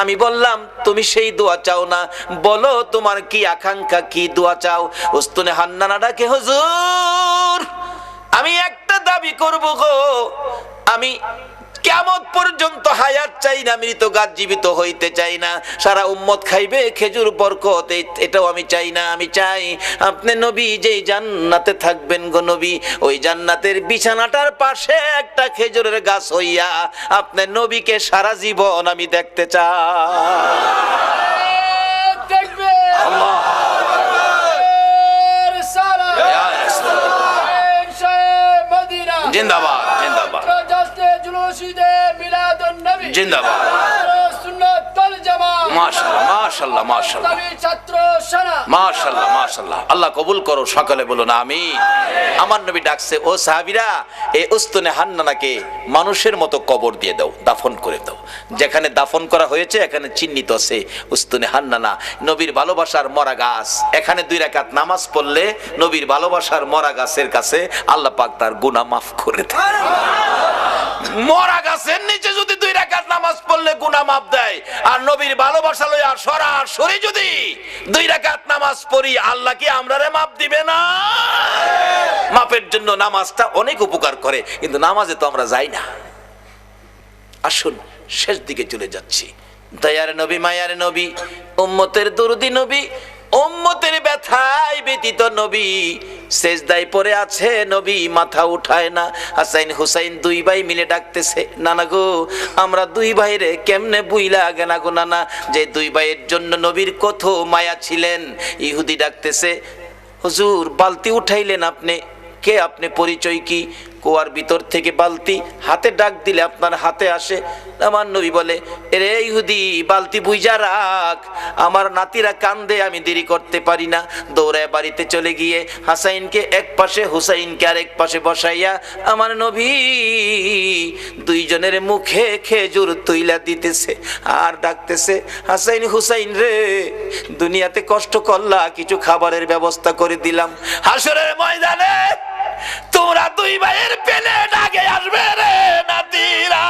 আমি বললাম তুমি সেই দোয়া চাও না, বলো তোমার কি আকাঙ্ক্ষা, কি দোয়া চাও? উস্তুনে হান্নানা ডাকে, হুজুর আমি একটা দাবি করব গো, আমি কিয়ামত পর্যন্ত হায়াত চাই না, মৃত গাছ জীবিত হইতে চাই না, সারা উম্মত খাইবে খেজুর বরকত, এটাও আমি চাই না। আমি চাই আপনি নবী যেই জান্নাতে থাকবেন গো নবী, ওই জান্নাতের বিছানাটার পাশে একটা খেজুরের গাছ হইয়া আপনি নবীকে সারা জীবন আমি দেখতে চাই। জিন্দাবাদ জিন্দাবাদ জিন্দাবাদ মাশাআল্লাহ মাশাআল্লাহ মাশাআল্লাহ মাশাআল্লাহ মাশাআল্লাহ। আল্লাহ কবুল করো, সকলে বলুন আমিন। আমার নবী ডাকছে, ও সাহাবীরা, এই উস্তুনে হান্নানাকে মানুষের মতো কবর দিয়ে দাও, দাফন করে দাও। যেখানে দাফন করা হয়েছে এখানে চিহ্নিত আছে উস্তুনে হান্নানা, নবীর ভালোবাসার মরা গাছ। এখানে 2 রাকাত নামাজ পড়লে নবীর ভালোবাসার মরা গাছের কাছে আল্লাহ পাক তার গুনাহ মাফ করে দেয়। মরা গাছের নিচে যদি 2 রাকাত নামাজ পড়লে গুনাহ মাফ দেয়, আর নবীর ভালোবাসা লইয়া সরাসরি যদি 2 রাকাত নামাজ পড়ি, আল্লাহ কি আমরারে মাফ দিবে না? মাফের জন্য নামাজটা অনেক উপকার করে, কিন্তু নামাজে তো আমরা যাই না। আসুন শেষ দিকে চলে যাচ্ছি। দয়ার নবী, মায়ার নবী, উম্মতের দরদি নবী, উম্মতের ব্যথায় ব্যতীত নবী, সেজদায় পড়ে আছে নবী, মাথা উঠায় না। হাসাইন হুসাইন 2 ভাই মিলে ডাকতেছে, নানা গো আমরা 2 ভাইরে কেমনে বুইলা গেনা গো নানা, যে 2 ভাইয়ের জন্য নবীর কত মায়া ছিলেন। ইহুদি ডাকতেছে, হুজুর বালতি উঠাইলেন আপনি, কে আপনি, পরিচয় কি? কুয়ার ভিতর থেকে বালতি হাতে ডাক দিলে আপনার হাতে আসে। আমার নবী বলে, এরে ইহুদি, বালতি বুইজা রাখ, আমার নাতিরা কান্দে, আমি দেরি করতে পারি না। দৌড়ায় বাড়িতে চলে গিয়ে হাসাইনকে এক পাশে, হুসাইনকে আরেক পাশে বসাইয়া আমার নবী 2 জনের মুখে খেজুর তুইলা দিতেছে আর ডাকতেছে, হাসাইন হুসাইন রে, দুনিয়াতে কষ্ট করলা, কিছু খাবারের ব্যবস্থা করে দিলাম, হাসরের ময়দানে তোমরা 2 ভাইয়ের প্লেট আগে আসবে রে নাতিরা,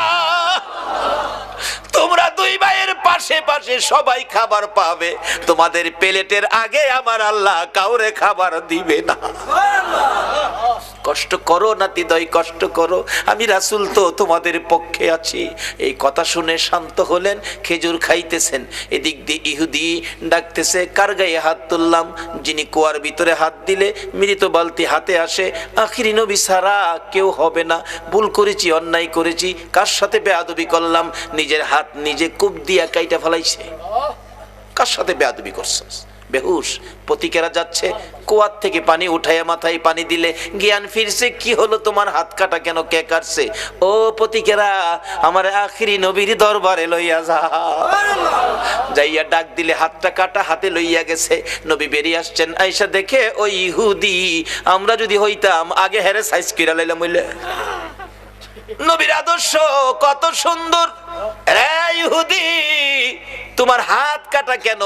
তোমরা 2 ভাইয়ের পাশে পাশে সবাই খাবার পাবে, তোমাদের প্লেটের আগে আমার আল্লাহ কাউরে খাবার দিবে না। কষ্ট করো নাতিদয়, কষ্ট করো, আমি রাসূল তো তোমাদের পক্ষে আছি। এই কথা শুনে শান্ত হলেন, খেজুর খাইতেছেন। এদিক দিয়ে ইহুদি ডাকতেছে, কার গায়ে হাত তুললাম? যিনি কুয়ার ভিতরে হাত দিলে মৃত বালতি হাতে আসে, আখিরি নবী ছাড়া কেউ হবে না। ভুল করেছি, অন্যায় করেছি, কার সাথে বেয়াদবি করলাম? নিজের হাত নিজে কূপ দিয়া কাইটা ফেলাইছে। কার সাথে বেয়াদবি করছস? বেহুশ পতিকেরা যাচ্ছে, কুয়ার থেকে পানি উঠাইয়া মাথায় পানি দিলে জ্ঞান ফিরছে। কি হলো তোমার, হাত কাটা কেন, কে কাটছে? ও পতিকেরা, আমার আখিরি নবীর দরবারে লইয়া যা। যাইয়া ডাক দিলে হাতটা কাটা, হাতে লইয়া গেছে। নবী বেরিয়ে আসছেন, আয়েশা দেখে ওই ইহুদি, আমরা যদি হইতাম আগে হেরে সাইজ কইরা লাইলাম হইলে। নবীর আদর্শ কত সুন্দর। রে ইহুদি, তোমার হাত কাটা কেন?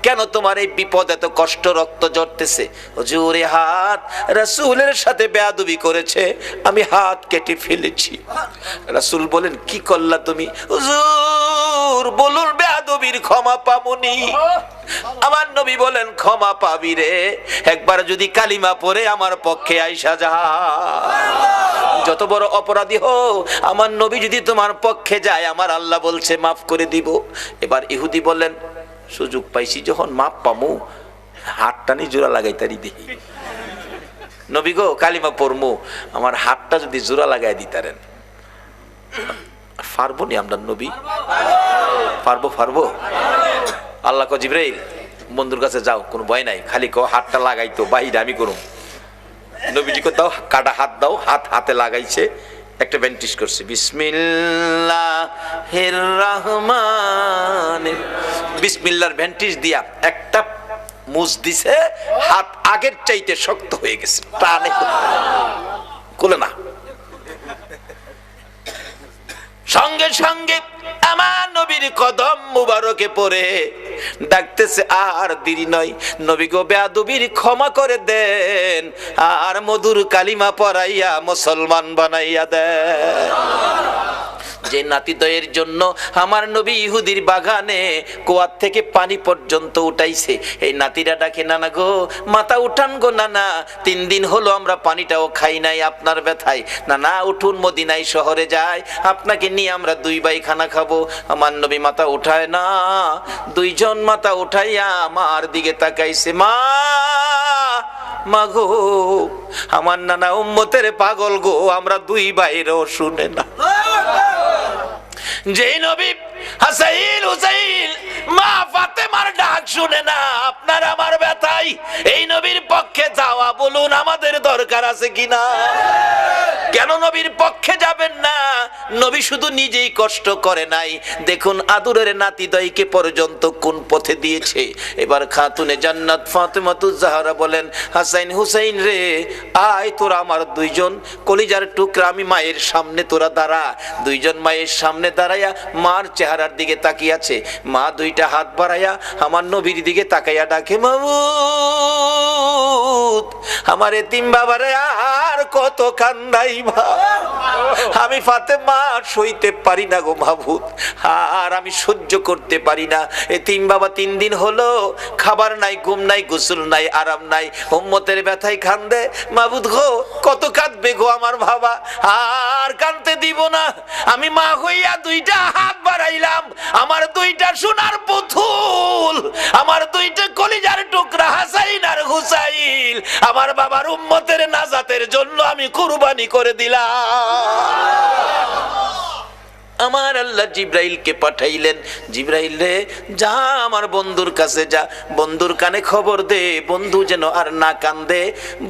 কেন তোমার এই বিপদ, এত কষ্ট, রক্ত ঝরতেছে? হুজুর, এই হাত রাসূলের সাথে বেয়াদবি করেছে, আমি হাত কেটে ফেলেছি। রাসূল বলেন, কি করলা তুমি? হুজুর বলুন, বেয়াদবির ক্ষমা পামুনি। আমার নবী বলেন, ক্ষমা পাবি রে, একবার যদি কালিমা পড়ে আমার পক্ষে আইসা যা। যত বড় অপরাধী হো, আমার নবী যদি তোমার পক্ষে যায়, আমার আল্লাহ বলছে মাফ করে দিব। এবার ইহুদি বলেন, সুযোগ পাইছি যখন মাপ পামু, হাতটা নি জোড়া লাগাইতারি দেখি। নবী গো, কালিমা পড়মু, আমার হাতটা যদি জোড়া লাগাই দিতারেন। পারবো নি আমরা নবী? পারবো। আল্লাহ কো, জিবরাইল বন্ধুর কাছে যাও, কোনো ভয় নাই, খালি কো হাতটা লাগাইতো, বাহিরে আমি করুম। নবীজি কো, দাও কাটা হাত দাও। হাতে লাগাইছে, একটা ব্যান্টিশ করছে, বিসমিল্লাহির রহমানির, বিসমিল্লাহর ব্যান্টিশ দিয়া একটা মুজ দিছে, হাত আগের চাইতে শক্ত হয়ে গেছে, টানে খুলে না। সঙ্গে সঙ্গে আমার নবীর কদম মুবারকে পড়ে ডাকতেছে, আর দেরি নয়, নবী গো বেয়াদবির ক্ষমা করে দেন, আর মধুর কালিমা পড়াইয়া মুসলমান বানাইয়া দেন। যে নাতিদয়ের জন্য আমার নবী ইহুদির বাগানে কুয়ার থেকে পানি পর্যন্ত উঠাইছে, এই নাতিরা ডাকে, নানা গো মাথা উঠান গো নানা, 3 দিন হলো আমরা পানিটাও খাই নাই আপনার ব্যথায়, নানা উঠুন, মদিনায় শহরে যায়, আপনাকে নিয়ে আমরা 2 ভাই খানা খাবো। আমার নবী মাথা উঠায় না, 2 জন মাথা উঠাইয়া আমার দিকে তাকাইছে, মা গো, আমার নানা উম্মতের পাগল গো, আমরা 2 ভাইরও শুনে না। যে নবী হাসাইন হুসাইন মা ফাতেমার ডাক শুনে না, আপনার আমার ব্যথাই এই নবীর পক্ষে যাওয়া বলুন আমাদের দরকার আছে কিনা? কেন নবীর পক্ষে যাবেন না? নবী শুধু নিজেই কষ্ট করে নাই, দেখুন আদরের নাতিদয়কে পর্যন্ত কোন পথে দিয়েছে। এবার খাতুনে জান্নাত ফাতেমাতুজ জাহরা বলেন, হাসাইন হুসাইন রে, আয় তোরা আমার দুইজন কলিজার টুকরা, আমি মায়ের সামনে তোরা দাঁড়া। দুইজন মায়ের সামনে দাঁড়াইয়া মার চেহারার দিকে তাকিয়ে আছে। মা দুইটা হাত বাড়াইয়া আমার নবীর দিকে তাকাইয়া ডাকে, মাবুদ আমার এতিম বাবারে আর কত কান্দাই, আমি ফাতেমা সইতে পারি না গো মাবুদ, আর আমি সহ্য করতে পারি না। এতিম বাবা 3 দিন হলো খাবার নাই, ঘুম নাই, গোসল নাই, আরাম নাই, উম্মতের ব্যথায় কান্দে। মাবুদ গো কত কাঁদবে গো আমার বাবা, আর কাঁদতে দিব না। আমি মা হইয়া দুইটা হাত বাড়াইলাম, আমার দুইটা সোনার পুতুল, আমার দুইটা কলিজার টুকরা হাসাইন আর হুসাইন আমার বাবার উম্মতের নাজাতের জন্য আমি কুরবানি করে দিলাম। আমার আল্লাহ জিব্রাইলকে পাঠাইলেন, জিব্রাইল রে যা আমার বন্ধুর কাছে যা, বন্ধুর কানে খবর দে, বন্ধু যেন আর না কান্দে,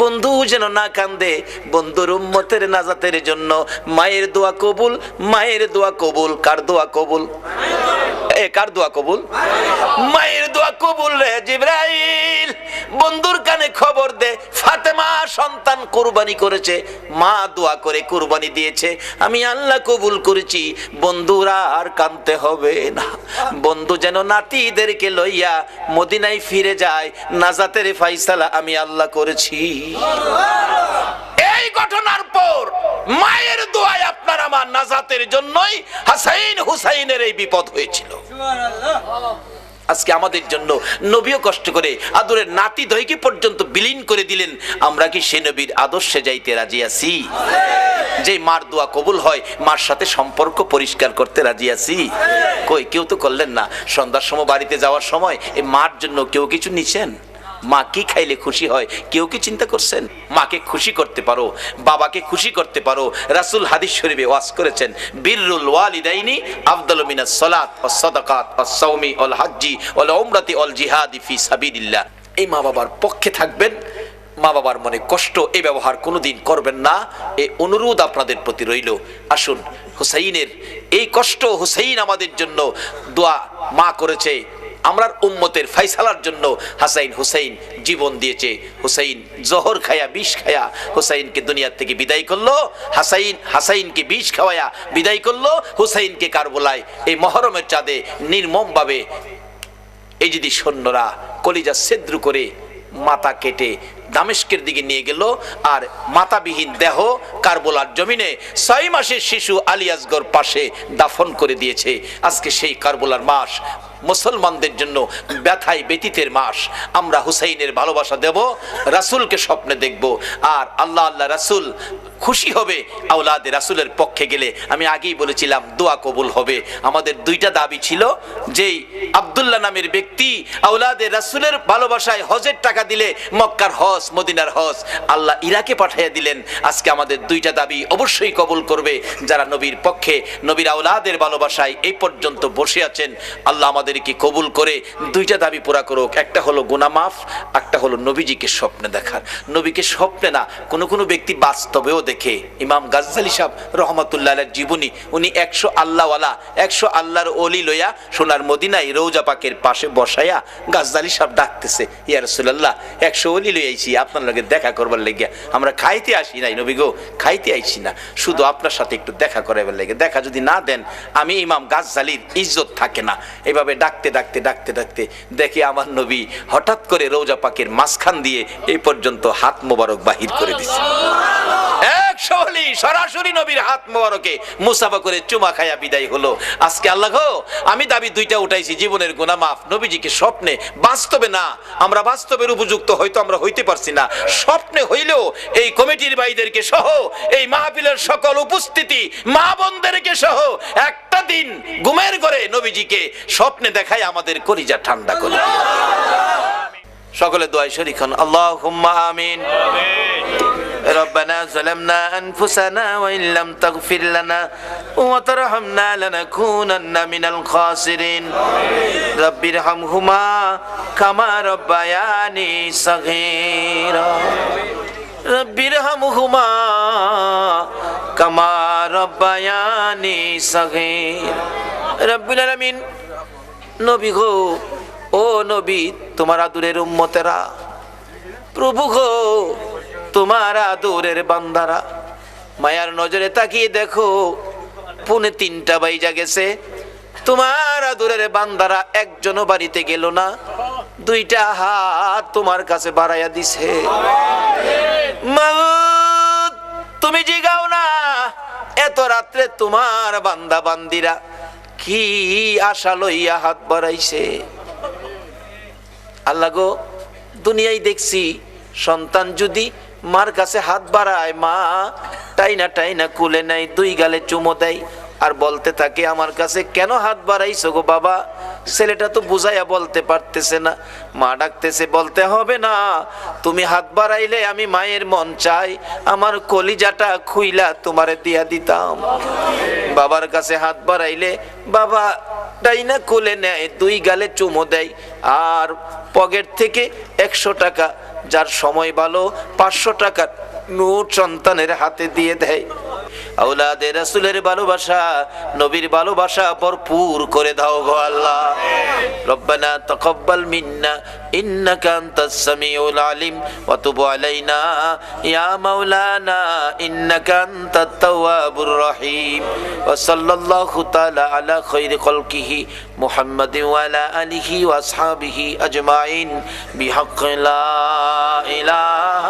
বন্ধু যেন না কান্দে। বন্ধুর উম্মতের নাজাতের জন্য মায়ের দোয়া কবুল, মায়ের দোয়া কবুল। কার দোয়া কবুল? কার দোয়া কবুল? মায়ের দোয়া কবুল রে জিব্রাইল। বন্ধুর কানে খবর দে, ফাতেমা সন্তান কুরবানি করেছে, মা দোয়া করে কুরবানি দিয়েছে, আমি আল্লাহ কবুল করেছি। বন্ধুরা আর কাঁদতে হবে না, বন্ধু যেন নাতিদেরকে লইয়া মদিনায় ফিরে যায়, নাজাতের ফাইসালা আমি আল্লাহ করেছি। এই ঘটনার পর মায়ের দোয়ায় আপনার আমার নাজাতের জন্যই হাসাইন হুসাইনের এই বিপদ হয়েছিল। আজকে আমাদের জন্য নবীও কষ্ট করে আদরের নাতি দয়কে পর্যন্ত বিলীন করে দিলেন। আমরা কি সে নবীর আদর্শে যাইতে রাজি আছি? যে মার দোয়া কবুল হয়, মার সাথে সম্পর্ক পরিষ্কার করতে রাজি আছি? কই, কেউ তো করলেন না। সন্ধ্যার সময় বাড়িতে যাওয়ার সময় এই মার জন্য কেউ কিছু নিছেন? মা কি খাইলে খুশি হয় কেউ কি চিন্তা করছেন? মাকে খুশি করতে পারো, বাবাকে খুশি করতে পারো। রাসূল হাদিস শরীফে ওয়াজ করেছেন, বিররুল ওয়ালিদাইনি আফদালু মিনাস সালাত ওয়াস সাদাকাত ওয়াস সাওমি ওয়াল হজ্জি ওয়াল উমরাতি ওয়াল জিহাদি ফি সাবিলিল্লাহ। এই মা বাবার পক্ষে থাকবেন, মা বাবার মনে কষ্ট এই ব্যবহার কোনোদিন করবেন না, এই অনুরোধ আপনাদের প্রতি রইল। আসুন, হুসাইনের এই কষ্ট, হুসাইন আমাদের জন্য দোয়া মা করেছে, আমরার উম্মতের ফাইসালার জন্য হাসাইন হুসাইন জীবন দিয়েছে। হুসাইন জহর খায়া, বিষ খায়া হুসাইনকে দুনিয়ার থেকে বিদায় করলো। হাসাইনকে বিষ খাওয়ায়া বিদায় করলো। হুসাইনকে কারবালায় এই মহরমের চাঁদে নির্মমভাবে এই যদি সৈন্যরা কলিজা ছিদ্র করে মাথা কেটে দামেস্কের দিকে নিয়ে গেল, আর মাথাবিহীন দেহ কারবালার জমিনে 6 মাসের শিশু আলী আসগর পাশে দাফন করে দিয়েছে। আজকে সেই কারবালার মাস মুসলমানদের জন্য ব্যথায় ব্যতীতের মাস। আমরা হুসাইনের ভালোবাসা দেব, রাসূলকে স্বপ্নে দেখব, আর আল্লাহ আল্লাহ রাসূল খুশি হবে আওলাদে রাসূলের পক্ষে গেলে। আমি আগেই বলেছিলাম দোয়া কবুল হবে। আমাদের 2টা দাবি ছিল, যেই আব্দুল্লাহ নামের ব্যক্তি আওলাদে রাসূলের ভালোবাসায় হজের টাকা দিলে মক্কার হজ, মদিনার হজ আল্লাহ ইরাকে পাঠিয়ে দিলেন। আজকে আমাদের 2টা দাবি অবশ্যই কবুল করবে যারা নবীর পক্ষে, নবীর আওলাদের ভালোবাসায় এই পর্যন্ত বসে আছেন। আল্লাহ আমাদেরকে কবুল করে 2টা দাবি পুরা করুক। একটা হলো গুনাহ মাফ, একটা হলো নবীজিকে স্বপ্নে দেখার। নবীকে স্বপ্নে না, কোনো ব্যক্তি বাস্তবেও দেখে। ইমাম গাজ্জালী সাহেব রহমাতুল্লাহ আলাইহির জীবনী, উনি 100 আল্লাহওয়ালা, 100 আল্লাহর ওলি লইয়া সোনার মদিনায় রওজা পাকের পাশে বসাইয়া গাজ্জালী সাহেব ডাকতেছে, ইয়া রাসূলুল্লাহ 100 ওলি লই আইছি আপনার লগে দেখা করবার লাগিয়া। আমরা খাইতে আসি নাই নবী গো, খাইতে আইছি না, শুধু আপনার সাথে একটু দেখা করাবার লাগে। দেখা যদি না দেন আমি ইমাম গাজ্জালীর ইজ্জত থাকে না। এভাবে ডাকতে ডাকতে ডাকতে ডাকতে দেখি আমার নবী হঠাৎ করে রওজা পাকের মাঝখান দিয়ে এই পর্যন্ত হাত মোবারক বাহির করে দিছে। সরাসরি নবীর হাত মোবারকে মুসাফা করে চুমা খায়া বিদায় হলো। আজকে আল্লাহ গো, আমি দাবি 2টা উঠাইছি, জীবনের গুনাহ মাফ, নবীজিকে স্বপ্নে, বাস্তবে না। আমরা বাস্তবের উপযুক্ত হয়তো আমরা হইতে পারছি না, স্বপ্নে হইলেও এই কমিটির ভাইদেরকে সহ, এই মাহফিলের সকল উপস্থিতি মা বোনদেরকে সহ একটা দিন ঘুমের ঘরে নবীজিকে স্বপ্নে দেখায় আমাদের কলিজা ঠান্ডা করে। সকলে দোয়ায় শরীক হন, আল্লাহুম্মা আমিন। ربنا ظلمنا أنفسنا وإن لم تغفر لنا وترحمنا لنكونن من الخاسرين رب ارحمهما كما ربياني صغيرا رب ارحمهما كما ربياني صغيرا رب العالمين নবী গো, ও নবী, তোমার আদরের উম্মতেরা, প্রভু গো, তোমার আদরের বান্দারা, মায়ার নজরে তাকিয়ে দেখো, 2:30 বাইজা গেছে, তোমার আদরের বান্দারা একজনও বাড়িতে গেল না, 2টা হাত তোমার কাছে বাড়াইয়া দিছে। মাবুদ, তুমি জিগাও না, এত রাত্রে তোমার বান্দা বান্দিরা কি আশা লইয়া হাত বাড়াইছে। আল্লাহ গো, দুনিয়ায় দেখছি সন্তান যদি মার কাছে হাত বাড়ায়, মা টাইনা টাইনা কুলে নাই, 2 গালে চুমো দেয় আর বলতে থাকে, আমার কাছে কেন হাত বাড়াইছো গো বাবা? ছেলেটা তো বুঝাইয়া বলতে পারতেছে না। মা ডাকতেছে, বলতে হবে না, তুমি হাত বাড়াইলে আমি মায়ের মন চাই আমার কলিজাটা খুইলা তোমারে দিয়া দিতাম। বাবার কাছে হাত বাড়াইলে বাবা টাইনা কোলে নেয়, 2 গালে চুমো দেয় আর পকেট থেকে 100 টাকা, যার সময় ভালো 500 টাকার নোট সন্তানের হাতে দিয়ে দেয়। আওলাদে রাসূলের ভালোবাসা, নবীর ভালোবাসা ভরপুর করে দাও গো আল্লাহ। রব্বানা তাকাব্বাল মিন্না ইন্নাকা আনতাস সামিউল আলিম ওয়া তুব আলাইনা ইয়া মাওলানা ইন্নাকা আনতাত তাওয়াবুর রহিম ওয়া সাল্লাল্লাহু তাআলা আলা খায়রি খালকিহি মুহাম্মাদিন ওয়া আলা আলিহি ওয়া আসহাবিহি আজমাইন বিহাক্কি লা ইলাহা